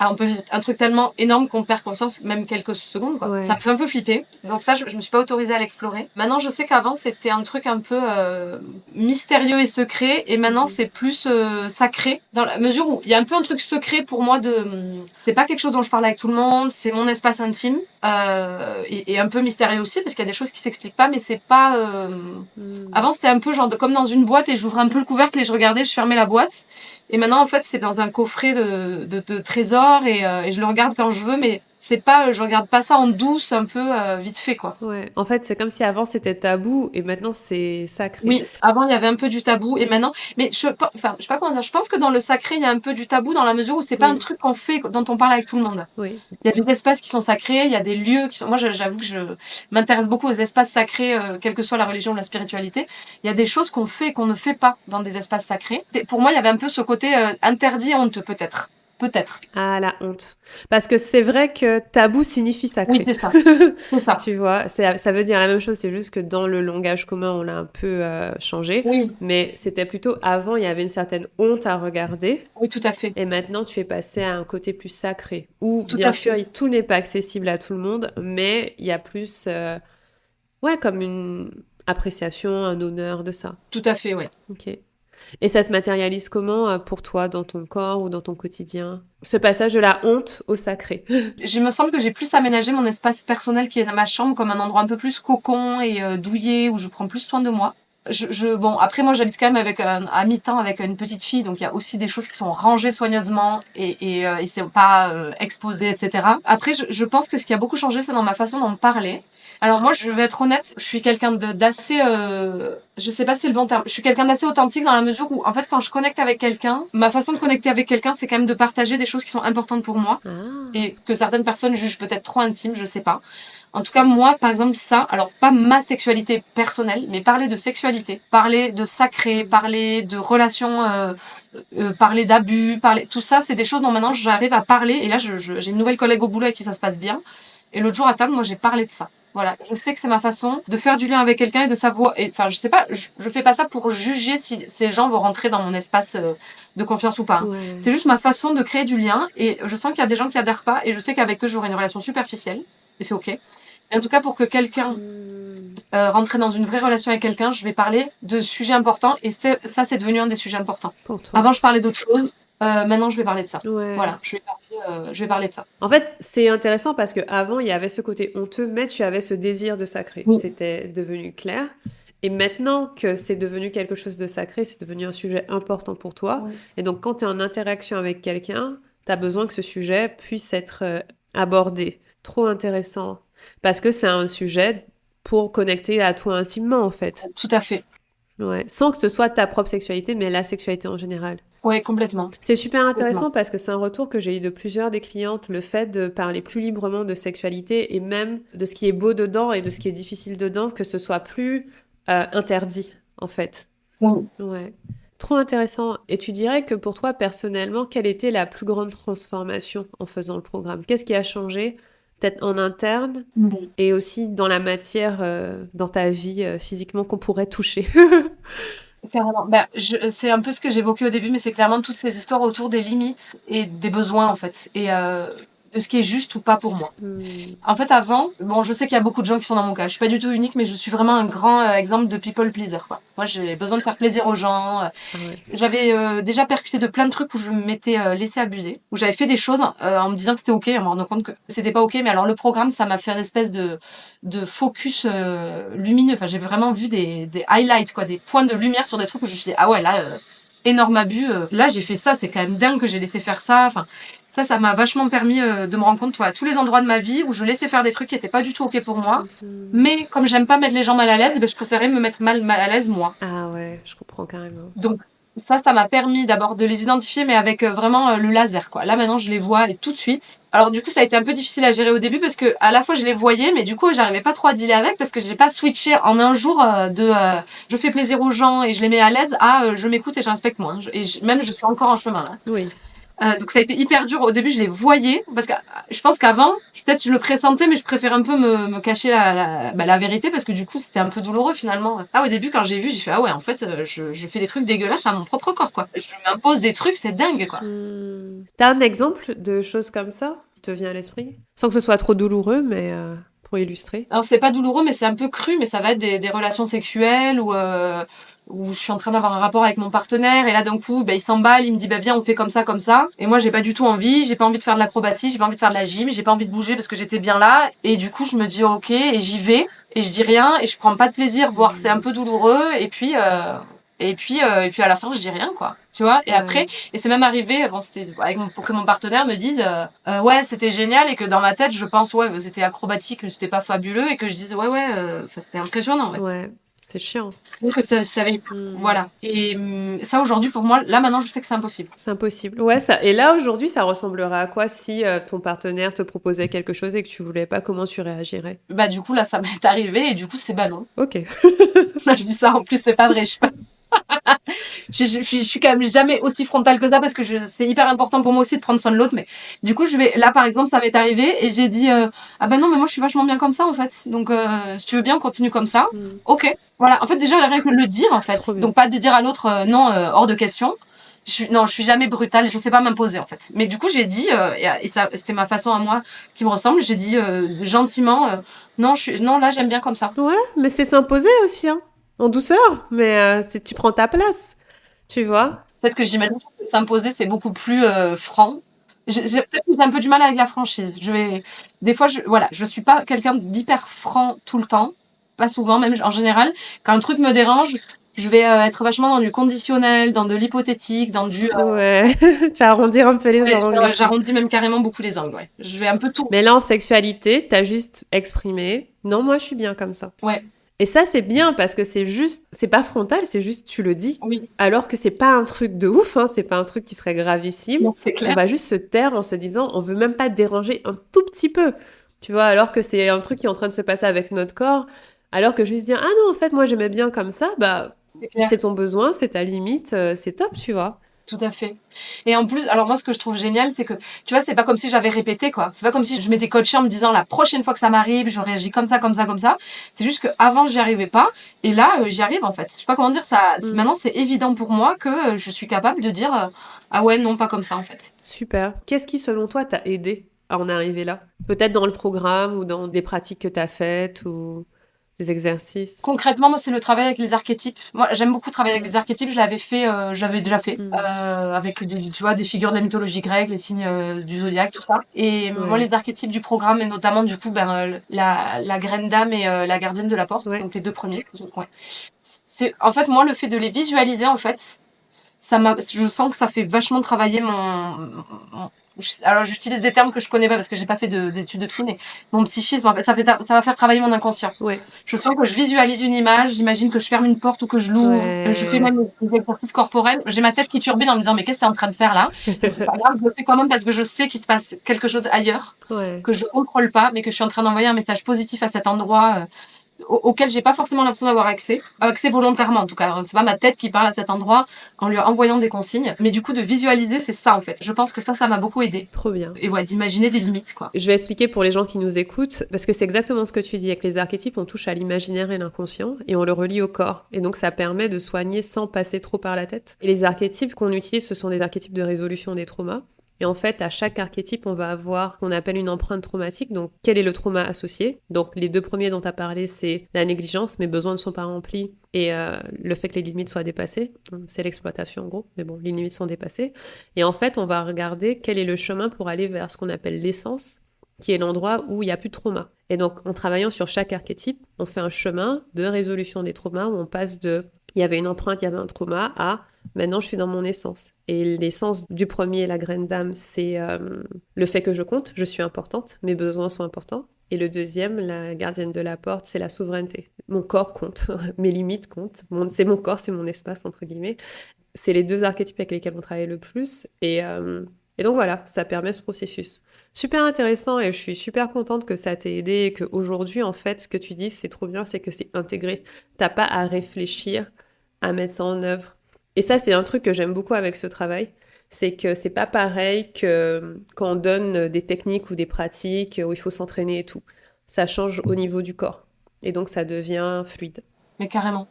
on peut vivre un truc tellement énorme qu'on perd conscience, même quelques secondes, quoi. Ça me Ouais. fait un peu flipper. Donc ça, je me suis pas autorisée à l'explorer. Maintenant, je sais qu'avant, c'était un truc un peu mystérieux et secret, et maintenant, Mhm. c'est plus sacré, dans la mesure où il y a un peu un truc secret pour moi c'est pas quelque chose dont je parle avec tout le monde, c'est mon espace intime, et un peu mystérieux aussi, parce qu'il y a des choses qui s'expliquent pas, mais c'est pas... Mhm. Avant, c'était un peu genre comme dans une boîte et j'ouvrais un peu le couvercle et je regardais, je fermais la boîte. Et maintenant, en fait, c'est dans un coffret de trésors et je le regarde quand je veux, mais c'est pas, je regarde pas ça en douce, un peu vite fait, quoi. Ouais. En fait, c'est comme si avant c'était tabou et maintenant c'est sacré. Oui, avant il y avait un peu du tabou et maintenant, mais enfin, je sais pas comment dire, je pense que dans le sacré il y a un peu du tabou dans la mesure où c'est pas un Oui. truc qu'on fait, dont on parle avec tout le monde. Oui. Il y a des espaces qui sont sacrés, il y a des lieux qui sont. Moi, j'avoue que je m'intéresse beaucoup aux espaces sacrés, quelle que soit la religion ou la spiritualité. Il y a des choses qu'on fait et qu'on ne fait pas dans des espaces sacrés. Pour moi, il y avait un peu ce côté interdit, honteux, peut-être. Peut-être. Ah, la honte. Parce que c'est vrai que tabou signifie Oui, sacré. c'est ça. C'est ça. Tu vois, ça veut dire la même chose, c'est juste que dans le langage commun, on l'a un peu changé. Oui, Mais c'était plutôt avant, il y avait une certaine honte à regarder. oui, tout à fait. Et maintenant, tu es passé à un côté plus sacré. Où, Tout bien à sûr, fait. tout n'est pas accessible à tout le monde, mais il y a plus, ouais, comme une appréciation, un honneur de ça. Tout à fait, ouais. Ok. Et ça se matérialise comment pour toi, dans ton corps ou dans ton quotidien? Ce passage de la honte au sacré. Je me semble que j'ai plus aménagé mon espace personnel qui est dans ma chambre comme un endroit un peu plus cocon et douillet où je prends plus soin de moi. Bon, après moi j'habite quand même à mi-temps avec une petite fille, donc il y a aussi des choses qui sont rangées soigneusement et c'est pas exposé, etc. Après, je pense que ce qui a beaucoup changé, c'est dans ma façon d'en parler. Alors moi, je vais être honnête, je suis quelqu'un d'assez, je sais pas si c'est le bon terme, je suis quelqu'un d'assez authentique dans la mesure où, en fait, quand je connecte avec quelqu'un, ma façon de connecter avec quelqu'un, c'est quand même de partager des choses qui sont importantes pour moi Ah, et que certaines personnes jugent peut-être trop intime, je sais pas. En tout cas, moi, par exemple, ça, alors pas ma sexualité personnelle, mais parler de sexualité, parler de sacré, mhm. parler de relations, parler d'abus, parler, tout ça, c'est des choses dont maintenant j'arrive à parler. Et là, j'ai une nouvelle collègue au boulot avec qui ça se passe bien. Et l'autre jour à table, moi, j'ai parlé de ça. Voilà, je sais que c'est ma façon de faire du lien avec quelqu'un et de savoir. Enfin, je sais pas, je fais pas ça pour juger si ces gens vont rentrer dans mon espace de confiance ou pas, hein. Ouais. C'est juste ma façon de créer du lien et je sens qu'il y a des gens qui adhèrent pas et je sais qu'avec eux j'aurai une relation superficielle et c'est ok. Mais en tout cas, pour que quelqu'un rentre dans une vraie relation avec quelqu'un, je vais parler de sujets importants et ça, c'est devenu un des sujets importants. Pour toi. Avant, je parlais d'autres choses. Maintenant, je vais parler de ça. Ouais. Voilà, je vais parler de ça. En fait, c'est intéressant parce qu'avant, il y avait ce côté honteux, mais tu avais ce désir de sacré. Oui. C'était devenu clair. Et maintenant que c'est devenu quelque chose de sacré, c'est devenu un sujet important pour toi. Oui. Et donc, quand tu es en interaction avec quelqu'un, tu as besoin que ce sujet puisse être abordé. Trop intéressant. Parce que c'est un sujet pour connecter à toi intimement, en fait. Tout à fait. Ouais. Sans que ce soit ta propre sexualité, mais la sexualité en général. Oui, complètement. C'est super intéressant parce que c'est un retour que j'ai eu de plusieurs des clientes, le fait de parler plus librement de sexualité et même de ce qui est beau dedans et de ce qui est difficile dedans, que ce soit plus interdit, en fait. Oui. Ouais. Trop intéressant. Et tu dirais que pour toi, personnellement, quelle était la plus grande transformation en faisant le programme? Qu'est-ce qui a changé, peut-être en interne et aussi dans la matière, dans ta vie physiquement qu'on pourrait toucher? Carrément. Ben, c'est un peu ce que j'évoquais au début, mais c'est clairement toutes ces histoires autour des limites et des besoins, en fait, et de ce qui est juste ou pas pour moi. En fait, avant, bon, je sais qu'il y a beaucoup de gens qui sont dans mon cas. Je suis pas du tout unique, mais je suis vraiment un grand exemple de people pleaser, quoi. Moi, j'ai besoin de faire plaisir aux gens. J'avais déjà percuté de plein de trucs où je m'étais laissé abuser, où j'avais fait des choses en me disant que c'était ok, en me rendant compte que c'était pas ok. Mais alors le programme, ça m'a fait une espèce de focus lumineux. Enfin, j'ai vraiment vu des highlights, quoi, des points de lumière sur des trucs où je me suis dit, ah ouais, là, énorme abus. Là, j'ai fait ça, c'est quand même dingue que j'ai laissé faire ça. Enfin, ça m'a vachement permis de me rendre compte, toi, à tous les endroits de ma vie où je laissais faire des trucs qui étaient pas du tout ok pour moi. Mais comme j'aime pas mettre les gens mal à l'aise, ben, je préférais me mettre mal à l'aise moi. Ah ouais, je comprends carrément. Donc ça m'a permis d'abord de les identifier, mais avec vraiment le laser, quoi. Là maintenant, je les vois et tout de suite. Alors du coup, ça a été un peu difficile à gérer au début parce que à la fois je les voyais, mais du coup, j'arrivais pas trop à dealer avec parce que j'ai pas switché en un jour je fais plaisir aux gens et je les mets à l'aise à je m'écoute et je respecte moi. Même je suis encore en chemin là. Oui. Donc ça a été hyper dur. Au début, je les voyais parce que je pense qu'avant, peut-être je le pressentais, mais je préférais un peu me cacher la vérité parce que du coup, c'était un peu douloureux finalement. Ah, au début, quand j'ai vu, j'ai fait ah ouais, en fait, je fais des trucs dégueulasses à mon propre corps, quoi. Je m'impose des trucs, c'est dingue, quoi. T'as un exemple de choses comme ça qui te vient à l'esprit? Sans que ce soit trop douloureux, mais pour illustrer. Alors c'est pas douloureux, mais c'est un peu cru, mais ça va être des relations sexuelles où je suis en train d'avoir un rapport avec mon partenaire et là d'un coup il s'emballe, il me dit viens on fait comme ça et moi j'ai pas du tout envie, j'ai pas envie de faire de l'acrobatie, j'ai pas envie de faire de la gym, j'ai pas envie de bouger parce que j'étais bien là et du coup je me dis ok et j'y vais et je dis rien et je prends pas de plaisir, voire c'est un peu douloureux et puis à la fin je dis rien quoi, tu vois. Et après et c'est même arrivé bon c'était pour que mon partenaire me dise ouais c'était génial et que dans ma tête je pense ouais c'était acrobatique mais c'était pas fabuleux et que je dise ouais c'était impressionnant ouais. C'est chiant. Que ça voilà. Et ça, aujourd'hui, pour moi, là, maintenant, je sais que c'est impossible. C'est impossible. Ouais, ça. Et là, aujourd'hui, ça ressemblerait à quoi si ton partenaire te proposait quelque chose et que tu voulais pas, comment tu réagirais? Bah, du coup, là, ça m'est arrivé et du coup, c'est non. Ok. Non, je dis ça, en plus, c'est pas vrai. Je suis quand même jamais aussi frontale que ça parce que c'est hyper important pour moi aussi de prendre soin de l'autre. Mais du coup, là, par exemple, ça m'est arrivé et j'ai dit ah ben non, mais moi, je suis vachement bien comme ça, en fait. Donc, si tu veux bien, on continue comme ça. Ok. Voilà. En fait, déjà, rien que le dire, en fait. Donc, pas de dire à l'autre non, hors de question. Je suis jamais brutale, je sais pas m'imposer en fait. Mais du coup, j'ai dit et ça c'était ma façon à moi qui me ressemble, j'ai dit gentiment non, non là j'aime bien comme ça. Ouais, mais c'est s'imposer aussi hein. En douceur, mais tu prends ta place. Tu vois? Peut-être que j'imagine que s'imposer c'est beaucoup plus franc. Peut-être que j'ai un peu du mal avec la franchise. Des fois je suis pas quelqu'un d'hyper franc tout le temps, pas souvent même en général. Quand un truc me dérange, je vais être vachement dans du conditionnel, dans de l'hypothétique, dans du... Ouais, tu vas arrondir un peu les angles. J'arrondis même carrément beaucoup les angles, ouais. Je vais un peu tout... Mais là, en sexualité, t'as juste exprimé « Non, moi, je suis bien comme ça. » Ouais. Et ça, c'est bien parce que c'est pas frontal, c'est juste tu le dis. Oui. Alors que c'est pas un truc de ouf, hein, c'est pas un truc qui serait gravissime. Non, c'est clair. On va juste se taire en se disant on veut même pas déranger un tout petit peu. Tu vois, alors que c'est un truc qui est en train de se passer avec notre corps. Alors que juste dire ah non, en fait, moi j'aimais bien comme ça, bah c'est ton besoin, c'est ta limite, c'est top, tu vois. Tout à fait. Et en plus, alors moi, ce que je trouve génial, c'est que, tu vois, c'est pas comme si j'avais répété, quoi. C'est pas comme si je m'étais coachée en me disant la prochaine fois que ça m'arrive, je réagis comme ça, comme ça, comme ça. C'est juste que avant, j'y arrivais pas. Et là, j'y arrive, en fait. Je sais pas comment dire ça. Maintenant, c'est évident pour moi que je suis capable de dire, ah ouais, non, pas comme ça, en fait. Super. Qu'est-ce qui, selon toi, t'a aidé à en arriver là? Peut-être dans le programme ou dans des pratiques que tu as faites ou des exercices. Concrètement, moi, c'est le travail avec les archétypes. Moi, j'aime beaucoup travailler avec les archétypes. J'avais déjà fait avec tu vois, des figures de la mythologie grecque, les signes du zodiaque, tout ça. Et moi, les archétypes du programme, et notamment du coup, la graine d'âme et la gardienne de la porte, donc les deux premiers. Ouais. C'est en fait moi le fait de les visualiser en fait, je sens que ça fait vachement travailler alors j'utilise des termes que je connais pas parce que j'ai pas fait d'études de psy, mais mon psychisme, en fait, ça va faire travailler mon inconscient. Ouais. Je sens que je visualise une image, j'imagine que je ferme une porte ou que je l'ouvre, je fais même des exercices corporels, j'ai ma tête qui turbine en me disant mais qu'est-ce que t'es en train de faire là? C'est pas grave, je le fais quand même parce que je sais qu'il se passe quelque chose ailleurs, que je contrôle pas, mais que je suis en train d'envoyer un message positif à cet endroit auquel j'ai pas forcément l'impression d'avoir accès volontairement en tout cas. C'est pas ma tête qui parle à cet endroit en lui envoyant des consignes, mais du coup de visualiser, c'est ça en fait. Je pense que ça m'a beaucoup aidé. Trop bien. Et ouais, d'imaginer des limites quoi. Je vais expliquer pour les gens qui nous écoutent, parce que c'est exactement ce que tu dis. Avec les archétypes, on touche à l'imaginaire et l'inconscient, et on le relie au corps. Et donc ça permet de soigner sans passer trop par la tête. Et les archétypes qu'on utilise, ce sont des archétypes de résolution des traumas. Et en fait, à chaque archétype, on va avoir ce qu'on appelle une empreinte traumatique. Donc, quel est le trauma associé? Donc, les deux premiers dont tu as parlé, c'est la négligence, mes besoins ne sont pas remplis, et le fait que les limites soient dépassées. C'est l'exploitation, en gros. Mais bon, les limites sont dépassées. Et en fait, on va regarder quel est le chemin pour aller vers ce qu'on appelle l'essence, qui est l'endroit où il n'y a plus de trauma. Et donc, en travaillant sur chaque archétype, on fait un chemin de résolution des traumas où on passe de « il y avait une empreinte, il y avait un trauma » à « maintenant, je suis dans mon essence ». Et l'essence du premier, la graine d'âme, c'est le fait que je compte, je suis importante, mes besoins sont importants. Et le deuxième, la gardienne de la porte, c'est la souveraineté. Mon corps compte, mes limites comptent. C'est mon corps, c'est mon espace, entre guillemets. C'est les deux archétypes avec lesquels on travaille le plus. Et donc voilà, ça permet ce processus. Super intéressant et je suis super contente que ça t'ait aidé et qu'aujourd'hui, en fait, ce que tu dis, c'est trop bien, c'est que c'est intégré. T'as pas à réfléchir, à mettre ça en œuvre. Et ça, c'est un truc que j'aime beaucoup avec ce travail, c'est que c'est pas pareil que quand on donne des techniques ou des pratiques où il faut s'entraîner et tout. Ça change au niveau du corps. Et donc, ça devient fluide. Mais carrément.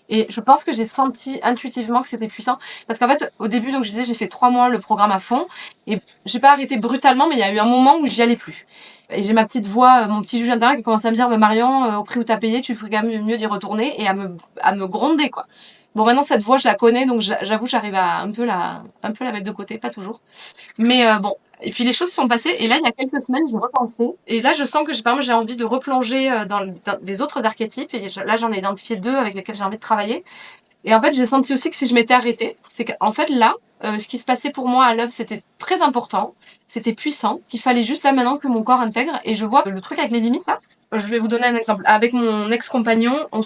Et je pense que j'ai senti intuitivement que c'était puissant. Parce qu'en fait, au début, donc je disais, j'ai fait 3 mois le programme à fond. Et j'ai pas arrêté brutalement, mais il y a eu un moment où j'y allais plus. Et j'ai ma petite voix, mon petit juge intérieur qui commençait à me dire, bah Marion, au prix où t'as payé, tu ferais quand même mieux d'y retourner et à me gronder, quoi. Bon, maintenant, cette voix, je la connais, donc j'avoue, j'arrive à un peu la mettre de côté, pas toujours. Mais bon. Et puis les choses se sont passées, et là, il y a quelques semaines, j'ai repensé. Et là, je sens que par exemple, j'ai envie de replonger dans des autres archétypes. Et là, j'en ai identifié 2 avec lesquels j'ai envie de travailler. Et en fait, j'ai senti aussi que si je m'étais arrêtée, c'est qu'en fait, là, ce qui se passait pour moi à l'œuvre, c'était très important, c'était puissant, qu'il fallait juste là maintenant que mon corps intègre. Et je vois le truc avec les limites, là. Je vais vous donner un exemple. Avec mon ex-compagnon, on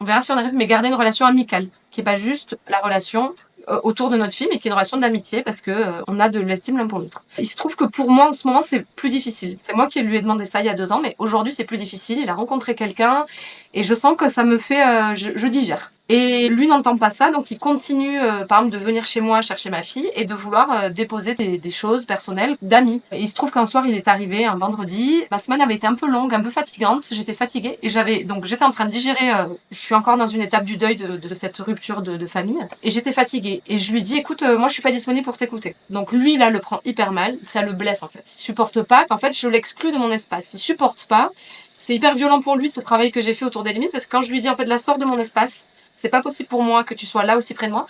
verra si on arrive, mais garder une relation amicale, qui est pas juste la relation autour de notre fille, mais qui est une relation d'amitié parce que on a de l'estime l'un pour l'autre. Il se trouve que pour moi, en ce moment, c'est plus difficile. C'est moi qui lui ai demandé ça il y a 2 ans, mais aujourd'hui, c'est plus difficile. Il a rencontré quelqu'un et je sens que ça me fait... je digère. Et lui n'entend pas ça, donc il continue, par exemple, de venir chez moi chercher ma fille et de vouloir déposer des choses personnelles d'amis. Et il se trouve qu'un soir, il est arrivé, un vendredi. Ma semaine avait été un peu longue, un peu fatigante. J'étais fatiguée et j'étais en train de digérer. Je suis encore dans une étape du deuil de cette rupture de famille. Et j'étais fatiguée. Et je lui dis, écoute, moi, je suis pas disponible pour t'écouter. Donc lui, là, le prend hyper mal. Ça le blesse, en fait. Il supporte pas qu'en fait, je l'exclus de mon espace. Il supporte pas. C'est hyper violent pour lui, ce travail que j'ai fait autour des limites, parce que quand je lui dis, en fait, là, sors de mon espace, c'est pas possible pour moi que tu sois là aussi près de moi,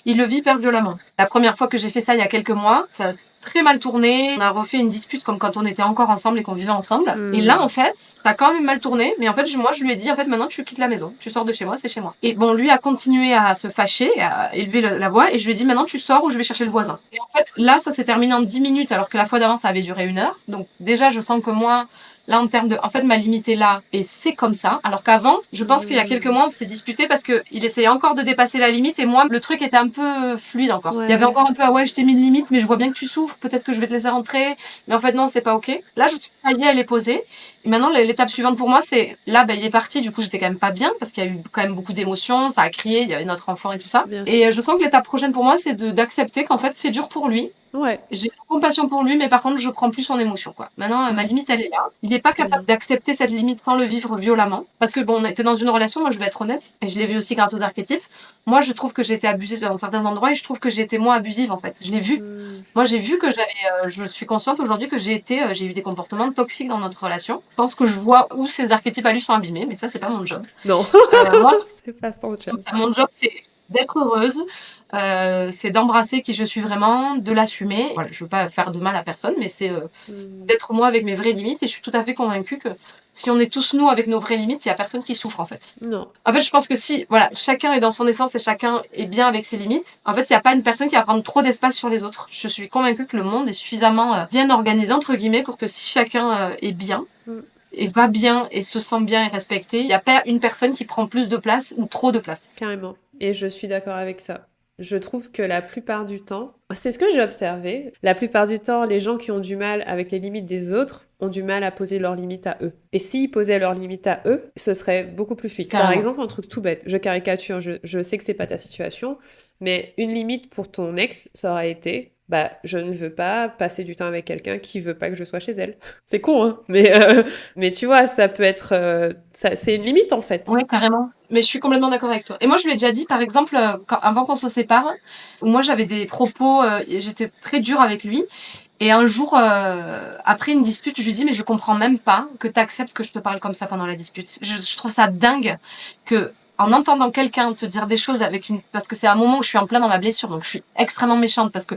il le vit hyper violemment. La première fois que j'ai fait ça il y a quelques mois, ça a très mal tourné. On a refait une dispute comme quand on était encore ensemble et qu'on vivait ensemble. Et là, en fait, ça a quand même mal tourné. Mais en fait, moi, je lui ai dit, en fait, maintenant, tu quittes la maison. Tu sors de chez moi, c'est chez moi. Et bon, lui a continué à se fâcher, à élever la voix. Et je lui ai dit, maintenant, tu sors ou je vais chercher le voisin. Et en fait, là, ça s'est terminé en 10 minutes, alors que la fois d'avant, ça avait duré 1 heure. Donc, déjà, je sens que moi, Là, en termes de, en fait, ma limite est là et c'est comme ça. Alors qu'avant, je pense qu'il y a quelques Mmh. mois, on s'est disputé parce que il essayait encore de dépasser la limite et moi, le truc était un peu fluide encore. Il y avait Ouais. encore un peu, ah ouais, je t'ai mis une limite, mais je vois bien que tu souffres, peut-être que je vais te laisser rentrer. Mais en fait, non, c'est pas ok. Là, ça y est, elle est posée. Et maintenant, l'étape suivante pour moi, c'est, là, ben, il est parti. Du coup, j'étais quand même pas bien parce qu'il y a eu quand même beaucoup d'émotions. Ça a crié, il y avait notre enfant et tout ça. Bien Et sûr. je sens que l'étape prochaine pour moi, c'est d'accepter qu'en fait, c'est dur pour lui. Ouais. J'ai compassion pour lui, mais par contre, je prends plus son émotion, quoi. Maintenant, ma Ouais. limite, elle est là. Il n'est pas Très capable bien. d'accepter cette limite sans le vivre violemment. Parce que, bon, on était dans une relation, moi, je vais être honnête, et je l'ai vu aussi grâce aux archétypes. Moi, je trouve que j'ai été abusée dans certains endroits et je trouve que j'ai été moins abusive, en fait. Je l'ai vu. Mmh. Moi, j'ai vu que je suis consciente aujourd'hui que j'ai eu des comportements toxiques dans notre relation. Je pense que je vois où ces archétypes à lui sont abîmés, mais ça, c'est pas mon job. Non, Moi, c'est pas son job. mon job, c'est d'être heureuse, c'est d'embrasser qui je suis vraiment, de l'assumer. Voilà, je veux pas faire de mal à personne, mais c'est Mmh. d'être moi avec mes vraies limites. Et je suis tout à fait convaincue que si on est tous nous avec nos vraies limites, il y a personne qui souffre en fait. Non, En fait, je pense que si, voilà, chacun est dans son essence et chacun est bien avec ses limites, en fait, il n'y a pas une personne qui va prendre trop d'espace sur les autres. Je suis convaincue que le monde est suffisamment bien organisé, entre guillemets, pour que si chacun est bien, mmh, et va bien et se sent bien et respecté, il n'y a pas une personne qui prend plus de place ou trop de place. carrément. Et je suis d'accord avec ça. Je trouve que la plupart du temps, c'est ce que j'ai observé, la plupart du temps, les gens qui ont du mal avec les limites des autres ont du mal à poser leurs limites à eux. Et s'ils posaient leurs limites à eux, ce serait beaucoup plus fluide. Par Carrément. exemple, un truc tout bête, je caricature, je sais que c'est pas ta situation, mais une limite pour ton ex, ça aurait été, bah, je ne veux pas passer du temps avec quelqu'un qui veut pas que je sois chez elle. C'est con, hein, mais tu vois, ça peut être, c'est une limite en fait. Oui, carrément. Mais je suis complètement d'accord avec toi. Et moi, je lui ai déjà dit, par exemple, avant qu'on se sépare, où moi j'avais des propos, et j'étais très dure avec lui. Et un jour, après une dispute, je lui dis, mais je comprends même pas que tu acceptes que je te parle comme ça pendant la dispute. Je trouve ça dingue que, en entendant quelqu'un te dire des choses avec une, parce que c'est un moment où je suis en plein dans ma blessure, donc je suis extrêmement méchante parce que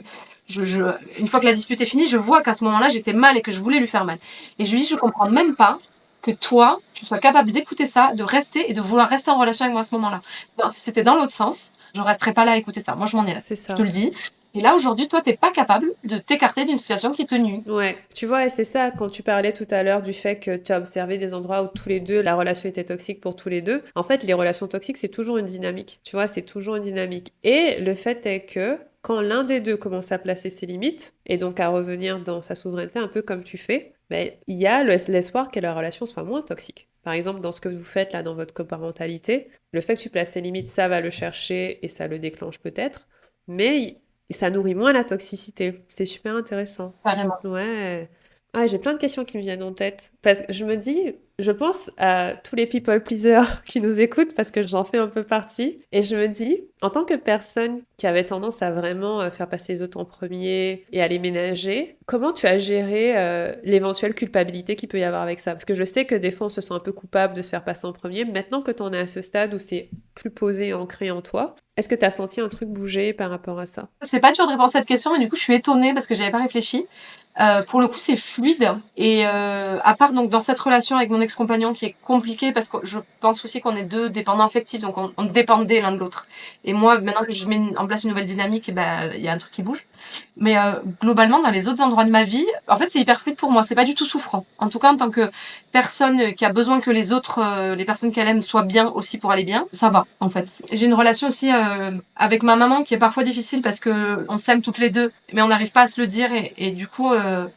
une fois que la dispute est finie, je vois qu'à ce moment-là, j'étais mal et que je voulais lui faire mal. Et je lui dis, je comprends même pas que toi, tu sois capable d'écouter ça, de rester et de vouloir rester en relation avec moi à ce moment-là. Non, si c'était dans l'autre sens, je resterais pas là à écouter ça. Moi, je m'en irais. C'est Je te ça. le dis. Et là, aujourd'hui, toi, t'es pas capable de t'écarter d'une situation qui te nuit. Ouais, tu vois, et c'est ça, quand tu parlais tout à l'heure du fait que tu as observé des endroits où tous les deux, la relation était toxique pour tous les deux. En fait, les relations toxiques, c'est toujours une dynamique. Tu vois, c'est toujours une dynamique. Et le fait est que quand l'un des deux commence à placer ses limites, et donc à revenir dans sa souveraineté, un peu comme tu fais, ben, il y a l'espoir que la relation soit moins toxique. Par exemple, dans ce que vous faites là, dans votre coparentalité, le fait que tu places tes limites, ça va le chercher et ça le déclenche peut-être. Mais et ça nourrit moins la toxicité. C'est super intéressant. Carrément. Ouais. Ah, j'ai plein de questions qui me viennent en tête. Parce que je me dis, je pense à tous les people pleasers qui nous écoutent parce que j'en fais un peu partie. Et je me dis, en tant que personne qui avait tendance à vraiment faire passer les autres en premier et à les ménager, comment tu as géré l'éventuelle culpabilité qu'il peut y avoir avec ça? Parce que je sais que des fois on se sent un peu coupable de se faire passer en premier. Maintenant que tu en es à ce stade où c'est plus posé, ancré en toi, est-ce que tu as senti un truc bouger par rapport à ça? C'est pas dur de répondre à cette question, mais du coup, je suis étonnée parce que j'avais pas réfléchi. Pour le coup, c'est fluide. Et à part donc dans cette relation avec mon ex-compagnon qui est compliquée parce que je pense aussi qu'on est deux dépendants affectifs, donc on dépendait l'un de l'autre. Et moi, maintenant que je mets en place une nouvelle dynamique, eh ben il y a un truc qui bouge. Mais globalement, dans les autres endroits de ma vie, en fait, c'est hyper fluide pour moi. C'est pas du tout souffrant. En tout cas, en tant que personne qui a besoin que les autres, les personnes qu'elle aime, soient bien aussi pour aller bien, ça va en fait. J'ai une relation aussi avec ma maman qui est parfois difficile parce que on s'aime toutes les deux, mais on n'arrive pas à se le dire et du coup,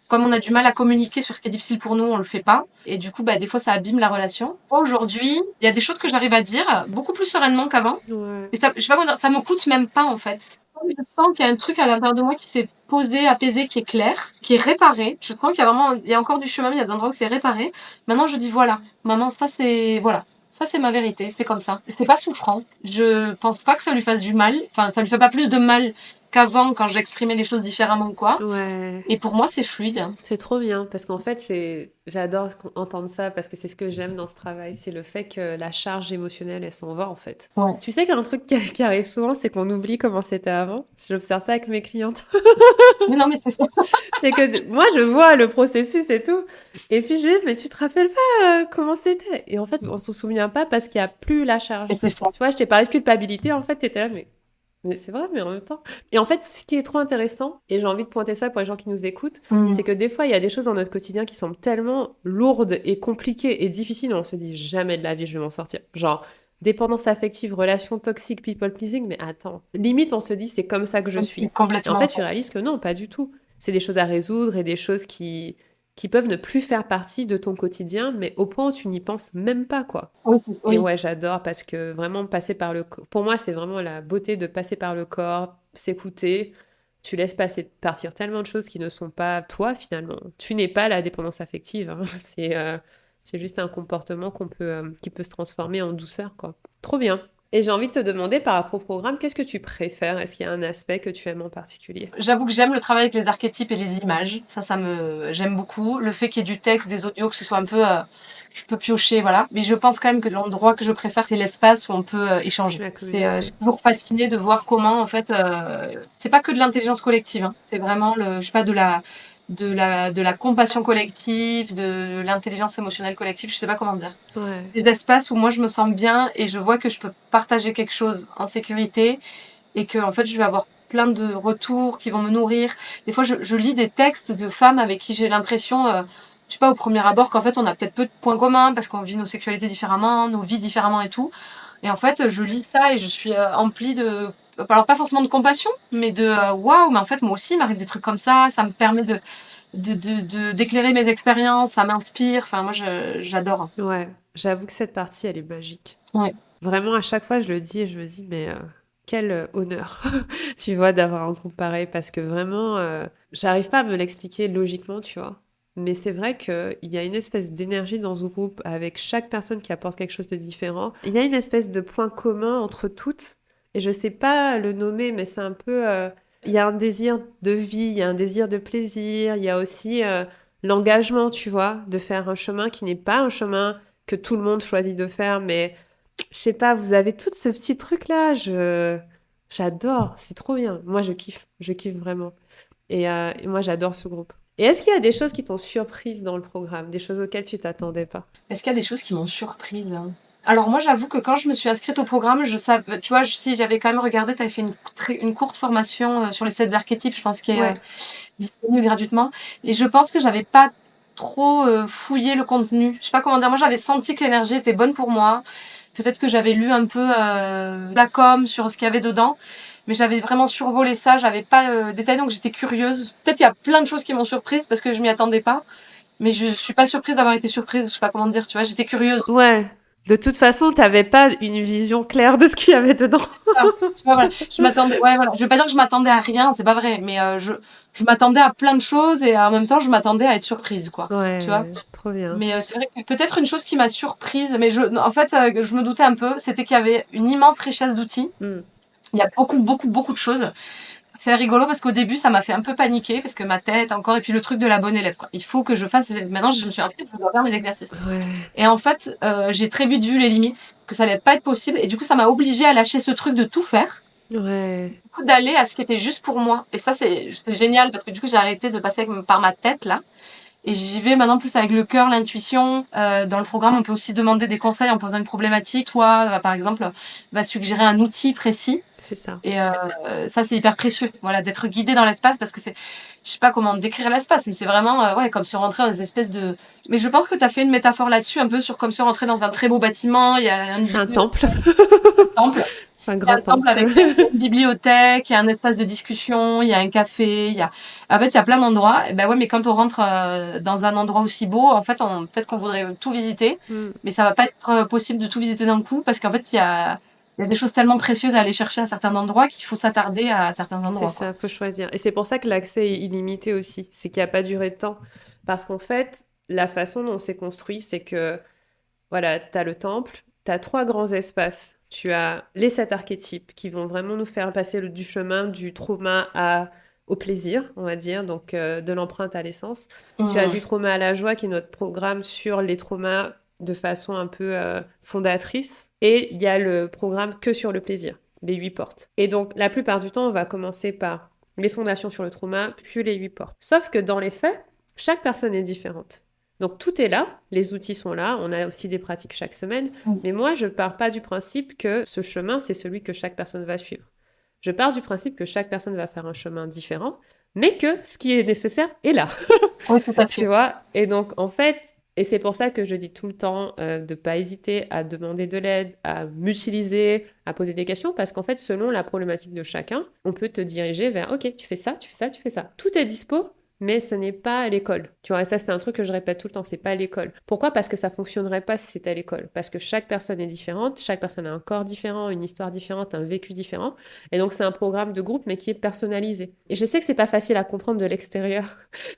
comme on a du mal à communiquer sur ce qui est difficile pour nous, on le fait pas. Et du coup, bah, des fois, ça abîme la relation. Aujourd'hui, il y a des choses que j'arrive à dire beaucoup plus sereinement qu'avant. Ouais. Et ça, je sais pas comment dire, ça me coûte même pas en fait. Je sens qu'il y a un truc à l'intérieur de moi qui s'est posé, apaisé, qui est clair, qui est réparé. Je sens qu'il y a vraiment, il y a encore du chemin, mais il y a des endroits où c'est réparé. Maintenant, je dis voilà, maman, ça c'est, voilà. Ça, c'est ma vérité, c'est comme ça. C'est pas souffrant. Je pense pas que ça lui fasse du mal. Enfin, ça lui fait pas plus de mal qu'avant quand j'exprimais les choses différemment ou quoi. Ouais. Et pour moi, c'est fluide. C'est trop bien parce qu'en fait, j'adore entendre ça parce que c'est ce que j'aime dans ce travail, c'est le fait que la charge émotionnelle, elle s'en va en fait. Ouais. Tu sais qu'un truc qui arrive souvent, c'est qu'on oublie comment c'était avant. J'observe ça avec mes clientes. Mais non, mais c'est ça. C'est que moi, je vois le processus et tout. Et puis je dis, mais tu te rappelles pas comment c'était? Et en fait, on s'en souvient pas parce qu'il y a plus la Et charge. c'est ça. Tu vois, je t'ai parlé de culpabilité, en fait, t'étais là, mais Mais c'est vrai, mais en même temps. Et en fait, ce qui est trop intéressant, et j'ai envie de pointer ça pour les gens qui nous écoutent, c'est que des fois, il y a des choses dans notre quotidien qui semblent tellement lourdes et compliquées et difficiles, on se dit jamais de la vie, je vais m'en sortir. Genre, dépendance affective, relation toxique, people pleasing, mais attends. Limite, on se dit, c'est comme ça que je suis. Et en Complètement, fait, en tu réalises fait. que non, pas du tout. C'est des choses à résoudre et des choses qui peuvent ne plus faire partie de ton quotidien, mais au point où tu n'y penses même pas, quoi. Oui, Et oui. ouais, j'adore parce que vraiment passer par pour moi, c'est vraiment la beauté de passer par le corps, s'écouter. Tu laisses partir tellement de choses qui ne sont pas toi finalement. Tu n'es pas la dépendance affective, hein. C'est juste un comportement qui peut se transformer en douceur, quoi. Trop bien. Et j'ai envie de te demander par rapport au programme, qu'est-ce que tu préfères? Est-ce qu'il y a un aspect que tu aimes en particulier? J'avoue que j'aime le travail avec les archétypes et les images. J'aime beaucoup. Le fait qu'il y ait du texte, des audios, que ce soit un peu, je peux piocher, voilà. Mais je pense quand même que l'endroit que je préfère, c'est l'espace où on peut échanger. La Je suis communauté. toujours fascinée de voir comment, en fait, c'est pas que de l'intelligence collective, hein. C'est vraiment je sais pas, de la compassion collective, de l'intelligence émotionnelle collective, je sais pas comment dire. Ouais. Des espaces où moi je me sens bien et je vois que je peux partager quelque chose en sécurité et que en fait je vais avoir plein de retours qui vont me nourrir. Des fois je lis des textes de femmes avec qui j'ai l'impression, je sais pas, au premier abord qu'en fait on a peut-être peu de points communs parce qu'on vit nos sexualités différemment, nos vies différemment et tout. Et en fait je lis ça et je suis emplie de, alors pas forcément de compassion, mais de waouh, mais en fait moi aussi il m'arrive des trucs comme ça me permet d'éclairer mes expériences, ça m'inspire. Enfin moi j'adore. Ouais. J'avoue que cette partie, elle est magique. Ouais. Vraiment, à chaque fois, je le dis et je me dis, mais quel honneur, tu vois, d'avoir un groupe pareil, parce que vraiment, j'arrive pas à me l'expliquer logiquement, tu vois. Mais c'est vrai qu'il y a une espèce d'énergie dans ce groupe avec chaque personne qui apporte quelque chose de différent. Il y a une espèce de point commun entre toutes, et je sais pas le nommer, mais c'est un peu... il y a un désir de vie, il y a un désir de plaisir, il y a aussi l'engagement, tu vois, de faire un chemin qui n'est pas un chemin que tout le monde choisit de faire, mais je sais pas, vous avez tout ce petit truc-là, j'adore, c'est trop bien. Moi, je kiffe vraiment. Et moi, j'adore ce groupe. Et est-ce qu'il y a des choses qui t'ont surprise dans le programme, des choses auxquelles tu t'attendais pas? Est-ce qu'il y a des choses qui m'ont surprise? Alors moi, j'avoue que quand je me suis inscrite au programme, je savais, tu vois, si j'avais quand même regardé, tu avais fait une courte formation sur les 7 archétypes, je pense, qui est Ouais, disponible gratuitement. Et je pense que j'avais pas trop fouillé le contenu. Je sais pas comment dire. Moi, j'avais senti que l'énergie était bonne pour moi. Peut-être que j'avais lu un peu la com sur ce qu'il y avait dedans. Mais j'avais vraiment survolé ça, j'avais pas détaillé, donc j'étais curieuse. Peut-être il y a plein de choses qui m'ont surprise parce que je m'y attendais pas. Mais je suis pas surprise d'avoir été surprise, je sais pas comment dire, tu vois, j'étais curieuse. ouais. De toute façon, t'avais pas une vision claire de ce qu'il y avait dedans. C'est ça. Tu vois, voilà, je m'attendais, ouais, voilà, je veux pas dire que je m'attendais à rien, c'est pas vrai, mais je m'attendais à plein de choses et en même temps, je m'attendais à être surprise, quoi. Tu vois? Ouais, trop bien. Mais c'est vrai que peut-être une chose qui m'a surprise, mais en fait, je me doutais un peu, c'était qu'il y avait une immense richesse d'outils. Hmm. Il y a beaucoup, beaucoup, beaucoup de choses. C'est rigolo parce qu'au début, ça m'a fait un peu paniquer parce que ma tête encore, et puis le truc de la bonne élève, quoi. Il faut que je fasse, maintenant, je me suis inscrite, je dois faire mes exercices. Ouais, Et en fait, j'ai très vite vu les limites, que ça allait pas être possible. Et du coup, ça m'a obligée à lâcher ce truc de tout faire, ouais, du coup, d'aller à ce qui était juste pour moi. Et ça, c'est génial parce que du coup, j'ai arrêté de passer par ma tête, là. Et j'y vais maintenant plus avec le cœur, l'intuition. Dans le programme, on peut aussi demander des conseils en posant une problématique. Toi, par exemple, va suggérer un outil précis. c'est ça. Et ça, c'est hyper précieux. Voilà, d'être guidé dans l'espace parce que je sais pas comment décrire l'espace, mais c'est vraiment, ouais, comme si on rentrait dans des espèces de. Mais je pense que tu as fait une métaphore là-dessus, un peu sur comme si on rentrait dans un très beau bâtiment. Il y a une Un temple, un temple. un C'est grand un temple temple. avec une bibliothèque, il y a un espace de discussion, il y a un café, en fait, il y a plein d'endroits. Et ben ouais, mais quand on rentre dans un endroit aussi beau, en fait, peut-être qu'on voudrait tout visiter, Hmm. mais ça va pas être possible de tout visiter d'un coup parce qu'en fait, il y a des choses tellement précieuses à aller chercher à certains endroits qu'il faut s'attarder à certains C'est endroits, quoi. ça, faut choisir. Et c'est pour ça que l'accès est illimité aussi. C'est qu'il n'y a pas durée de temps. Parce qu'en fait, la façon dont c'est construit, c'est que, voilà, tu as le temple, tu as trois grands espaces. Tu as les sept archétypes qui vont vraiment nous faire passer du chemin du trauma au plaisir, on va dire, donc de l'empreinte à l'essence. Tu as Mmh. du trauma à la joie, qui est notre programme sur les traumas de façon un peu fondatrice. Et il y a le programme que sur le plaisir, les 8 portes. Et donc, la plupart du temps, on va commencer par les fondations sur le trauma, puis les 8 portes. Sauf que dans les faits, chaque personne est différente. Donc tout est là, les outils sont là, on a aussi des pratiques chaque semaine, mais moi je pars pas du principe que ce chemin c'est celui que chaque personne va suivre. Je pars du principe que chaque personne va faire un chemin différent, mais que ce qui est nécessaire est là. Oui, tout à Tu fait. vois? Et donc, en fait, et c'est pour ça que je dis tout le temps de ne pas hésiter à demander de l'aide, à m'utiliser, à poser des questions, parce qu'en fait, selon la problématique de chacun, on peut te diriger vers, OK, tu fais ça, tu fais ça, tu fais ça. Tout est dispo, mais ce n'est pas à l'école. Tu vois, et ça, c'est un truc que je répète tout le temps, c'est pas à l'école. Pourquoi? Parce que ça fonctionnerait pas si c'était à l'école. Parce que chaque personne est différente, chaque personne a un corps différent, une histoire différente, un vécu différent. Et donc, c'est un programme de groupe, mais qui est personnalisé. Et je sais que c'est pas facile à comprendre de l'extérieur.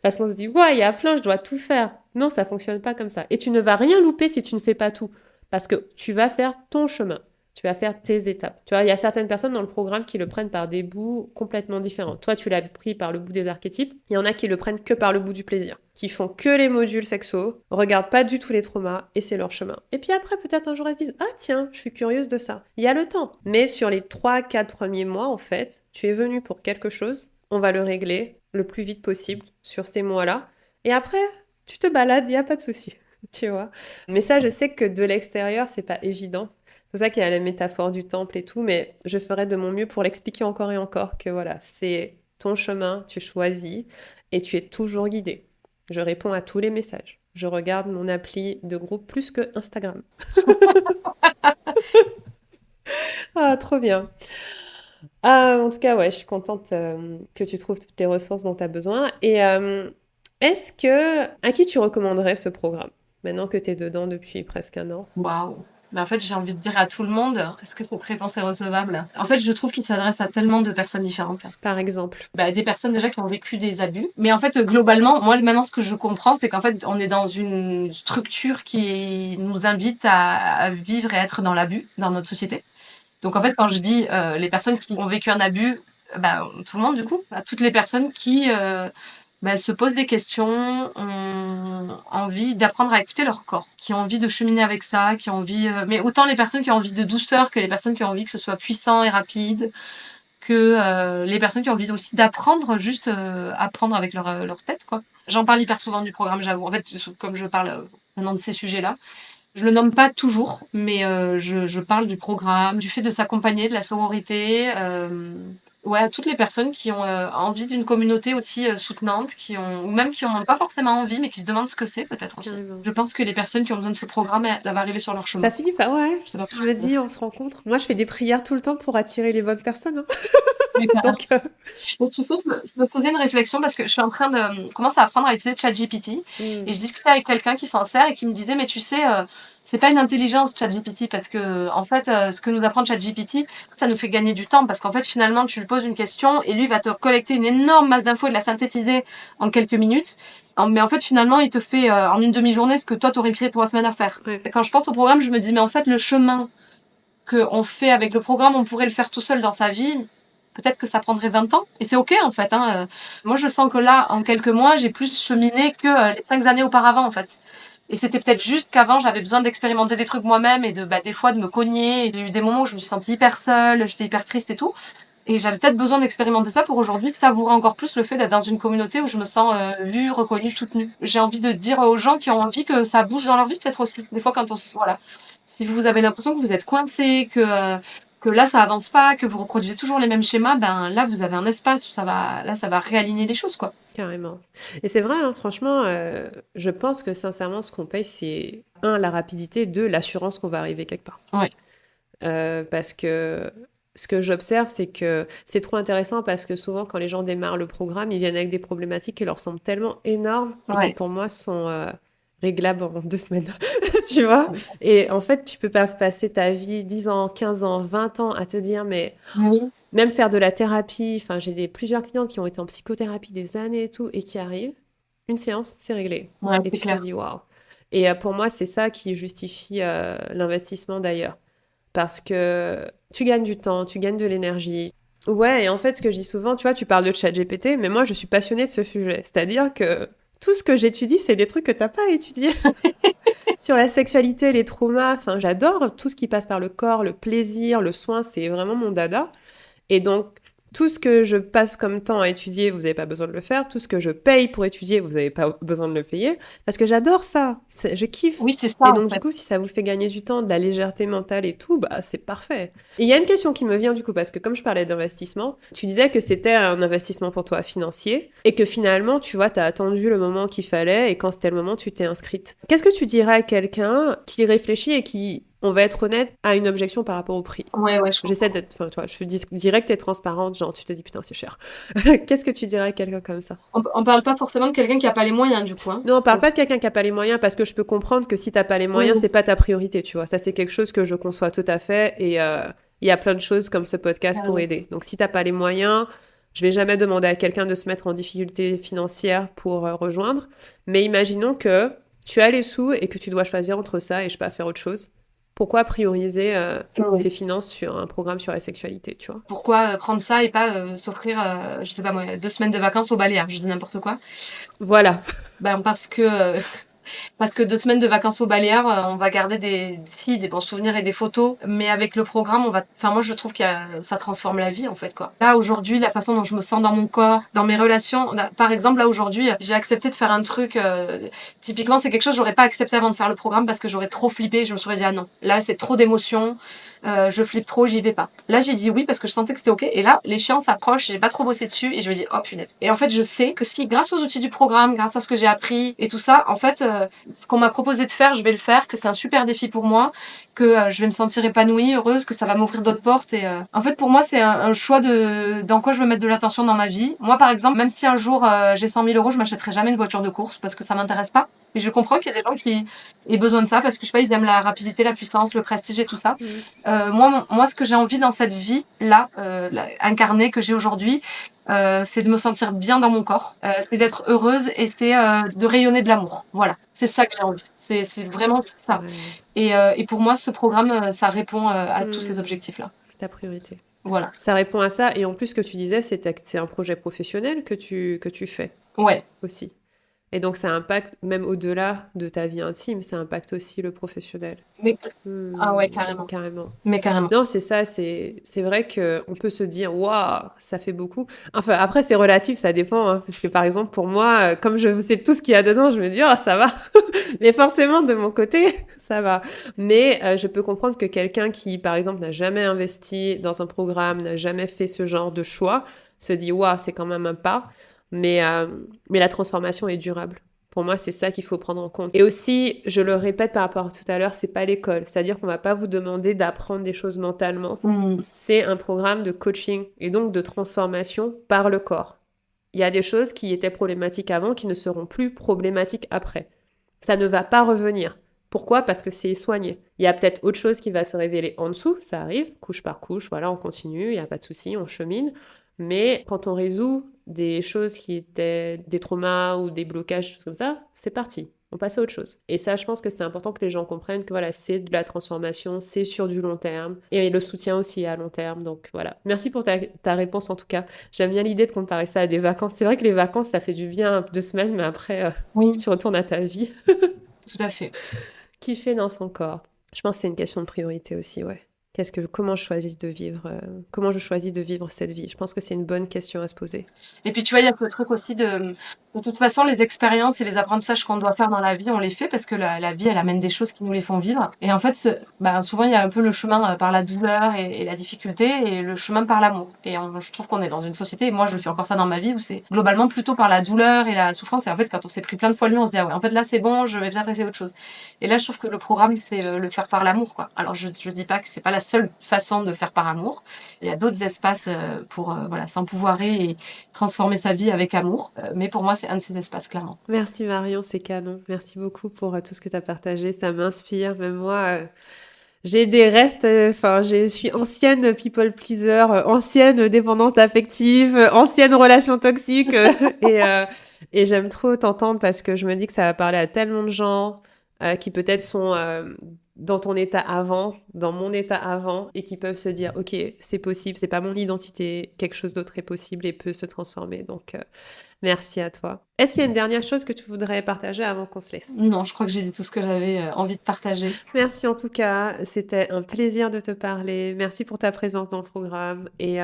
Parce qu'on se dit, ouais, il y a plein, je dois tout faire. Non, ça fonctionne pas comme ça. Et tu ne vas rien louper si tu ne fais pas tout. Parce que tu vas faire ton chemin. Tu vas faire tes étapes. Tu vois, il y a certaines personnes dans le programme qui le prennent par des bouts complètement différents. Toi, tu l'as pris par le bout des archétypes. Il y en a qui le prennent que par le bout du plaisir. Qui font que les modules sexo, regardent pas du tout les traumas et c'est leur chemin. Et puis après, peut-être un jour, elles se disent, ah tiens, je suis curieuse de ça. Il y a le temps. Mais sur les 3-4 premiers mois, en fait, tu es venu pour quelque chose. On va le régler le plus vite possible sur ces mois-là. Et après, tu te balades, il n'y a pas de souci. Tu vois. Mais ça, je sais que de l'extérieur, c'est pas évident. C'est pour ça qu'il y a la métaphore du temple et tout, mais je ferai de mon mieux pour l'expliquer encore et encore que voilà, c'est ton chemin, tu choisis et tu es toujours guidé. Je réponds à tous les messages. Je regarde mon appli de groupe plus que Instagram. Ah, trop bien. Ah, en tout cas, ouais, je suis contente que tu trouves toutes les ressources dont tu as besoin. Et à qui tu recommanderais ce programme, maintenant que tu es dedans depuis presque un an? Waouh! Mais en fait, j'ai envie de dire à tout le monde, est-ce que cette réponse est recevable? En fait, je trouve qu'il s'adresse à tellement de personnes différentes. Par exemple. Bah, des personnes déjà qui ont vécu des abus. Mais en fait, globalement, moi maintenant, ce que je comprends, c'est qu'en fait, on est dans une structure qui nous invite à vivre et être dans l'abus dans notre société. Donc en fait, quand je dis les personnes qui ont vécu un abus, bah, tout le monde du coup, bah, toutes les personnes qui bah, se posent des questions, ont envie d'apprendre à écouter leur corps, qui ont envie de cheminer avec ça, qui ont envie, mais autant les personnes qui ont envie de douceur que les personnes qui ont envie que ce soit puissant et rapide, que les personnes qui ont envie aussi d'apprendre, juste apprendre avec leur tête, quoi. J'en parle hyper souvent du programme, j'avoue. En fait, comme je parle maintenant de ces sujets-là, je le nomme pas toujours, mais je parle du programme, du fait de s'accompagner, de la sororité. Ouais, à toutes les personnes qui ont envie d'une communauté aussi soutenante, ou même qui n'ont pas forcément envie, mais qui se demandent ce que c'est, peut-être aussi. Carrément. Je pense que les personnes qui ont besoin de ce programme, elles va arriver sur leur chemin. Ça finit par... Ouais, Je sais pas je me dis, on se rencontre. Moi, je fais des prières tout le temps pour attirer les bonnes personnes, hein. mais Donc, mais tu sais, je me faisais une réflexion parce que je suis en train de commencer à apprendre à utiliser ChatGPT et je discutais avec quelqu'un qui s'en sert et qui me disait mais tu sais c'est pas une intelligence ChatGPT parce que en fait ce que nous apprend ChatGPT ça nous fait gagner du temps parce qu'en fait finalement tu lui poses une question et lui va te collecter une énorme masse d'infos et de la synthétiser en quelques minutes. Mais en fait finalement il te fait en une demi-journée ce que toi t'aurais pris 3 semaines à faire. ouais, Et quand je pense au programme je me dis mais en fait le chemin qu'on fait avec le programme, on pourrait le faire tout seul dans sa vie. Peut-être que ça prendrait 20 ans. Et c'est OK, en fait. Hein. Moi, je sens que là, en quelques mois, j'ai plus cheminé que les 5 années auparavant, en fait. Et c'était peut-être juste qu'avant, j'avais besoin d'expérimenter des trucs moi-même et des fois, de me cogner. Et j'ai eu des moments où je me suis sentie hyper seule, j'étais hyper triste et tout. Et j'avais peut-être besoin d'expérimenter ça pour aujourd'hui savourer encore plus le fait d'être dans une communauté où je me sens vue, reconnue, soutenue. J'ai envie de dire aux gens qui ont envie que ça bouge dans leur vie, peut-être aussi. Des fois, quand voilà. Si vous avez l'impression que vous êtes coincé, que là ça avance pas, que vous reproduisez toujours les mêmes schémas, ben là vous avez un espace où ça va réaligner les choses, quoi. carrément. Et c'est vrai, hein, franchement, je pense que sincèrement, ce qu'on paye, c'est, un, la rapidité, deux, l'assurance qu'on va arriver quelque part. Ouais. Parce que ce que j'observe, c'est que c'est trop intéressant parce que souvent, quand les gens démarrent le programme, ils viennent avec des problématiques qui leur semblent tellement énormes et qui, Ouais. pour moi, sont réglables en 2 semaines. Tu vois? Et en fait, tu peux pas passer ta vie 10 ans, 15 ans, 20 ans à te dire, mais Oui. même faire de la thérapie. Enfin, j'ai plusieurs clientes qui ont été en psychothérapie des années et tout, et qui arrivent, une séance, c'est réglé. Ouais, Et c'est tu te clair. dis, waouh. Et pour moi, c'est ça qui justifie l'investissement d'ailleurs. Parce que tu gagnes du temps, tu gagnes de l'énergie. Ouais, et en fait, ce que je dis souvent, tu vois, tu parles de ChatGPT, mais moi, je suis passionnée de ce sujet. C'est-à-dire que tout ce que j'étudie, c'est des trucs que t'as pas étudié. Sur la sexualité, les traumas, enfin, j'adore tout ce qui passe par le corps, le plaisir, le soin, c'est vraiment mon dada. Et donc, Tout ce que je passe comme temps à étudier, vous n'avez pas besoin de le faire. Tout ce que je paye pour étudier, vous n'avez pas besoin de le payer. Parce que j'adore ça. Je kiffe. Oui, c'est Et ça, en donc, du fait. coup, si ça vous fait gagner du temps, de la légèreté mentale et tout, bah, c'est parfait. Et il y a une question qui me vient, du coup, parce que comme je parlais d'investissement, tu disais que c'était un investissement pour toi financier et que finalement, tu vois, tu as attendu le moment qu'il fallait et quand c'était le moment, tu t'es inscrite. Qu'est-ce que tu dirais à quelqu'un qui réfléchit et qui, on va être honnête, a une objection par rapport au prix? Ouais, ouais, je J'essaie comprends. d'être, enfin, tu vois, je suis directe et transparente, genre, tu te dis, putain, c'est cher. Qu'est-ce que tu dirais à quelqu'un comme ça? On parle pas forcément de quelqu'un qui a pas les moyens, du coup, hein. Non, on parle pas de quelqu'un qui a pas les moyens, parce que je peux comprendre que si t'as pas les Oui, moyens, c'est pas ta priorité, tu vois. Ça, c'est quelque chose que je conçois tout à fait, et il y a plein de choses comme ce podcast pour carrément. aider. Donc, si t'as pas les moyens, je vais jamais demander à quelqu'un de se mettre en difficulté financière pour rejoindre, mais imaginons que tu as les sous et que tu dois choisir entre ça et je sais pas, faire autre chose. Pourquoi prioriser Oui. tes finances sur un programme sur la sexualité, tu vois? Pourquoi prendre ça et pas s'offrir, je sais pas moi, 2 semaines de vacances au Baléares, je dis n'importe quoi. Voilà. Ben parce que 2 semaines de vacances aux Baléares, on va garder des bons souvenirs et des photos, mais avec le programme, enfin moi je trouve que ça transforme la vie en fait quoi. Là aujourd'hui, la façon dont je me sens dans mon corps, dans mes relations, par exemple là aujourd'hui, j'ai accepté de faire un truc. Typiquement, c'est quelque chose que j'aurais pas accepté avant de faire le programme parce que j'aurais trop flippé. Je me serais dit ah non, là c'est trop d'émotions. Je flippe trop, j'y vais pas. Là, j'ai dit oui parce que je sentais que c'était ok. Et là, l'échéance approche, j'ai pas trop bossé dessus et je me dis oh punaise. Et en fait, je sais que si, grâce aux outils du programme, grâce à ce que j'ai appris et tout ça, en fait, ce qu'on m'a proposé de faire, je vais le faire, que c'est un super défi pour moi, que je vais me sentir épanouie, heureuse, que ça va m'ouvrir d'autres portes. Et en fait, pour moi, c'est un choix de dans quoi je veux mettre de l'attention dans ma vie. Moi, par exemple, même si un jour j'ai 100 000 euros, je m'achèterai jamais une voiture de course parce que ça m'intéresse pas. Mais je comprends qu'il y a des gens qui aient besoin de ça parce que je sais pas, ils aiment la rapidité, la puissance, le prestige et tout ça. Mm. Moi, ce que j'ai envie dans cette vie-là, incarnée que j'ai aujourd'hui, c'est de me sentir bien dans mon corps, c'est d'être heureuse et c'est de rayonner de l'amour. Voilà, c'est ça que j'ai envie. C'est vraiment ça. Carrément. Et pour moi, ce programme, ça répond à tous ces Mm. objectifs-là. C'est ta priorité. Voilà. Ça répond à ça. Et en plus, ce que tu disais, c'est un projet professionnel que tu fais Ouais. aussi. Et donc, ça impacte, même au-delà de ta vie intime, ça impacte aussi le professionnel. Mais, ah ouais, Hmm, carrément. carrément. Mais carrément. Non, c'est ça, c'est vrai qu'on peut se dire, waouh, ça fait beaucoup. Enfin, après, c'est relatif, ça dépend. Hein, parce que, par exemple, pour moi, comme je sais tout ce qu'il y a dedans, je me dis, oh, ça va. Mais forcément, de mon côté, ça va. Mais je peux comprendre que quelqu'un qui, par exemple, n'a jamais investi dans un programme, n'a jamais fait ce genre de choix, se dit, waouh, c'est quand même un pas. Mais la transformation est durable. Pour moi, c'est ça qu'il faut prendre en compte. Et aussi, je le répète par rapport à tout à l'heure, c'est pas l'école. C'est-à-dire qu'on va pas vous demander d'apprendre des choses mentalement. Mm. C'est un programme de coaching et donc de transformation par le corps. Il y a des choses qui étaient problématiques avant qui ne seront plus problématiques après. Ça ne va pas revenir. Pourquoi? Parce que c'est soigné. Il y a peut-être autre chose qui va se révéler en dessous, ça arrive, couche par couche, voilà, on continue, il n'y a pas de souci, on chemine. Mais quand on résout des choses qui étaient des traumas ou des blocages, choses comme ça, c'est parti. On passe à autre chose. Et ça, je pense que c'est important que les gens comprennent que voilà, c'est de la transformation, c'est sur du long terme. Et le soutien aussi à long terme. Donc voilà. Merci pour ta réponse en tout cas. J'aime bien l'idée de comparer ça à des vacances. C'est vrai que les vacances, ça fait du bien 2 semaines, mais après, Oui, tu retournes à ta vie. tout à fait. Kiffer dans son corps. Je pense que c'est une question de priorité aussi, ouais. Comment je choisis de vivre, comment je choisis de vivre cette vie? Je pense que c'est une bonne question à se poser. Et puis tu vois, il y a ce truc aussi de toute façon, les expériences et les apprentissages qu'on doit faire dans la vie, on les fait parce que la vie, elle amène des choses qui nous les font vivre. Et en fait, ben, souvent, il y a un peu le chemin par la douleur et la difficulté et le chemin par l'amour. Et je trouve qu'on est dans une société, et moi je fais encore ça dans ma vie, où c'est globalement plutôt par la douleur et la souffrance. Et en fait, quand on s'est pris plein de fois le mur, on se dit, ah ouais, en fait là c'est bon, je vais peut-être essayer autre chose. Et là, je trouve que le programme, c'est le faire par l'amour, quoi. Alors, je dis pas que c'est pas la seule façon de faire par amour. Il y a d'autres espaces pour voilà, s'empouvoirer et transformer sa vie avec amour. Mais pour moi, c'est un de ces espaces, clairement. Merci Marion, c'est canon. Merci beaucoup pour tout ce que tu as partagé. Ça m'inspire. Même moi, j'ai des restes. Enfin, je suis ancienne people pleaser, ancienne dépendance affective, ancienne relation toxique. Et j'aime trop t'entendre parce que je me dis que ça va parler à tellement de gens qui peut-être sont dans ton état avant, dans mon état avant, et qui peuvent se dire, ok, c'est possible, c'est pas mon identité, quelque chose d'autre est possible et peut se transformer. Donc, merci à toi. Est-ce qu'il y a une dernière chose que tu voudrais partager avant qu'on se laisse? Non, je crois que j'ai dit tout ce que j'avais envie de partager. Merci en tout cas, c'était un plaisir de te parler. Merci pour ta présence dans le programme. Et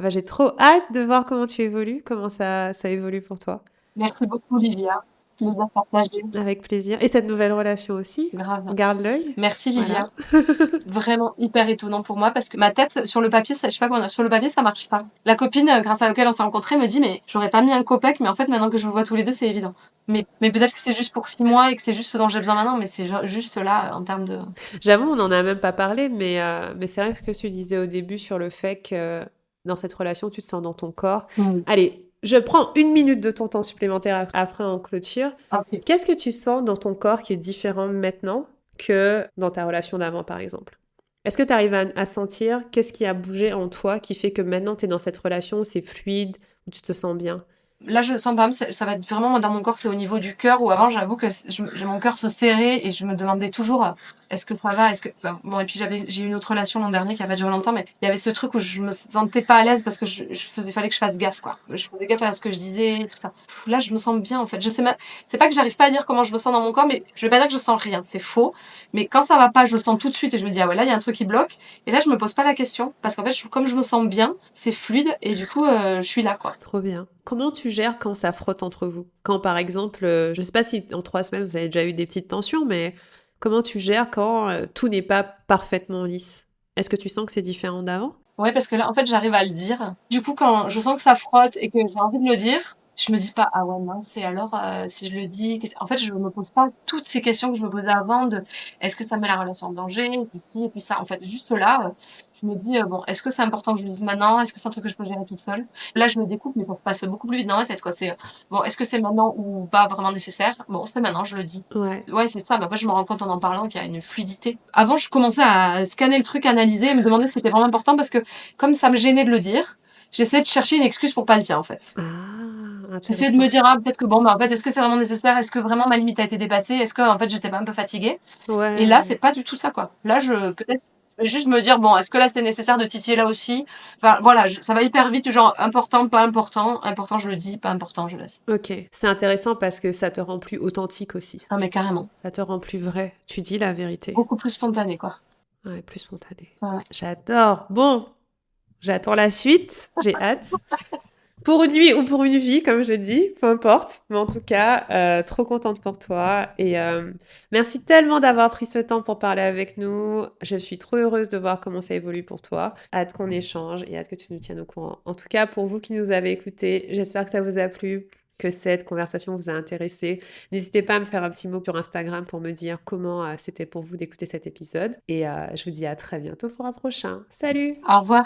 j'ai trop hâte de voir comment tu évolues, comment ça évolue pour toi. Merci beaucoup, Olivia. Plaisir partagé. Avec plaisir. Et cette nouvelle relation aussi, Grave. garde l'œil. Merci, Voilà. Livia. Vraiment hyper étonnant pour moi parce que ma tête, sur le papier, ça, je sais pas quoi, sur le papier, ça marche pas. La copine, grâce à laquelle on s'est rencontrés, me dit, mais j'aurais pas mis un copec, mais en fait, maintenant que je vous vois tous les deux, c'est évident. Mais peut-être que c'est juste pour 6 mois et que c'est juste ce dont j'ai besoin maintenant, mais c'est juste là, en termes de... J'avoue, on n'en a même pas parlé, mais c'est vrai que ce que tu disais au début sur le fait que dans cette relation, tu te sens dans ton corps. Mm. Allez, je prends 1 minute de ton temps supplémentaire après en clôture. Ok. Qu'est-ce que tu sens dans ton corps qui est différent maintenant que dans ta relation d'avant, par exemple? Est-ce que tu arrives à sentir qu'est-ce qui a bougé en toi qui fait que maintenant tu es dans cette relation où c'est fluide, où tu te sens bien? Là, je sens pas, ça va être vraiment, moi, dans mon corps, c'est au niveau du cœur, où avant, j'avoue que j'ai mon cœur se serrait et je me demandais toujours, est-ce que ça va, est-ce que, bon, et puis j'ai eu une autre relation l'an dernier qui a pas duré longtemps, mais il y avait ce truc où je me sentais pas à l'aise parce que fallait que je fasse gaffe, quoi. Je faisais gaffe à ce que je disais, tout ça. Là, je me sens bien, en fait. Je sais même, c'est pas que j'arrive pas à dire comment je me sens dans mon corps, mais je vais pas dire que je sens rien, c'est faux. Mais quand ça va pas, je le sens tout de suite et je me dis, ah ouais, là, il y a un truc qui bloque. Et là, je me pose pas la question parce qu'en fait, comme je me sens bien, c'est fluide et du coup, je suis là, quoi. Trop bien. Comment tu gères quand ça frotte entre vous? Quand, par exemple, je sais pas si en 3 semaines, vous avez déjà eu des petites tensions, mais comment tu gères quand tout n'est pas parfaitement lisse? Est-ce que tu sens que c'est différent d'avant? Ouais, parce que là, en fait, j'arrive à le dire. Du coup, quand je sens que ça frotte et que j'ai envie de le dire, je me dis pas, ah ouais, mince, et alors, si je le dis, en fait, je me pose pas toutes ces questions que je me posais avant de, est-ce que ça met la relation en danger, et puis ci, et puis ça. En fait, juste là, je me dis, bon, est-ce que c'est important que je le dise maintenant? Est-ce que c'est un truc que je peux gérer toute seule? Là, je me découpe, mais ça se passe beaucoup plus vite dans ma tête, quoi. C'est, bon, est-ce que c'est maintenant ou pas vraiment nécessaire? Bon, c'est maintenant, je le dis. Ouais. Ouais, c'est ça. Mais après, je me rends compte en parlant qu'il y a une fluidité. Avant, je commençais à scanner le truc, analyser, et me demander si c'était vraiment important parce que comme ça me gênait de le dire, j'essayais de chercher une excuse pour pas le dire, en fait. Ah, J'essayais de me intéressant. dire, ah, peut-être que bon, bah, en fait, est-ce que c'est vraiment nécessaire? Est-ce que vraiment ma limite a été dépassée? Est-ce que, en fait, j'étais pas un peu fatiguée? Et là, c'est Ouais. pas du tout ça, quoi. Là, peut-être, je vais juste me dire, bon, est-ce que là, c'est nécessaire de titiller là aussi? Enfin, voilà, ça va hyper vite, genre, important, pas important. Important, je le dis, pas important, je laisse. Ok. C'est intéressant parce que ça te rend plus authentique aussi. Ah, mais carrément. Ça te rend plus vrai. Tu dis la vérité. Beaucoup plus spontané, quoi. Ouais, plus spontané. Ouais. J'adore. Bon, j'attends la suite. J'ai hâte. Pour une nuit ou pour une vie, comme je dis, peu importe. Mais en tout cas, trop contente pour toi. Et merci tellement d'avoir pris ce temps pour parler avec nous. Je suis trop heureuse de voir comment ça évolue pour toi. Hâte qu'on échange et hâte que tu nous tiennes au courant. En tout cas, pour vous qui nous avez écoutés, j'espère que ça vous a plu, que cette conversation vous a intéressé. N'hésitez pas à me faire un petit mot sur Instagram pour me dire comment c'était pour vous d'écouter cet épisode. Et je vous dis à très bientôt pour un prochain. Salut! Au revoir.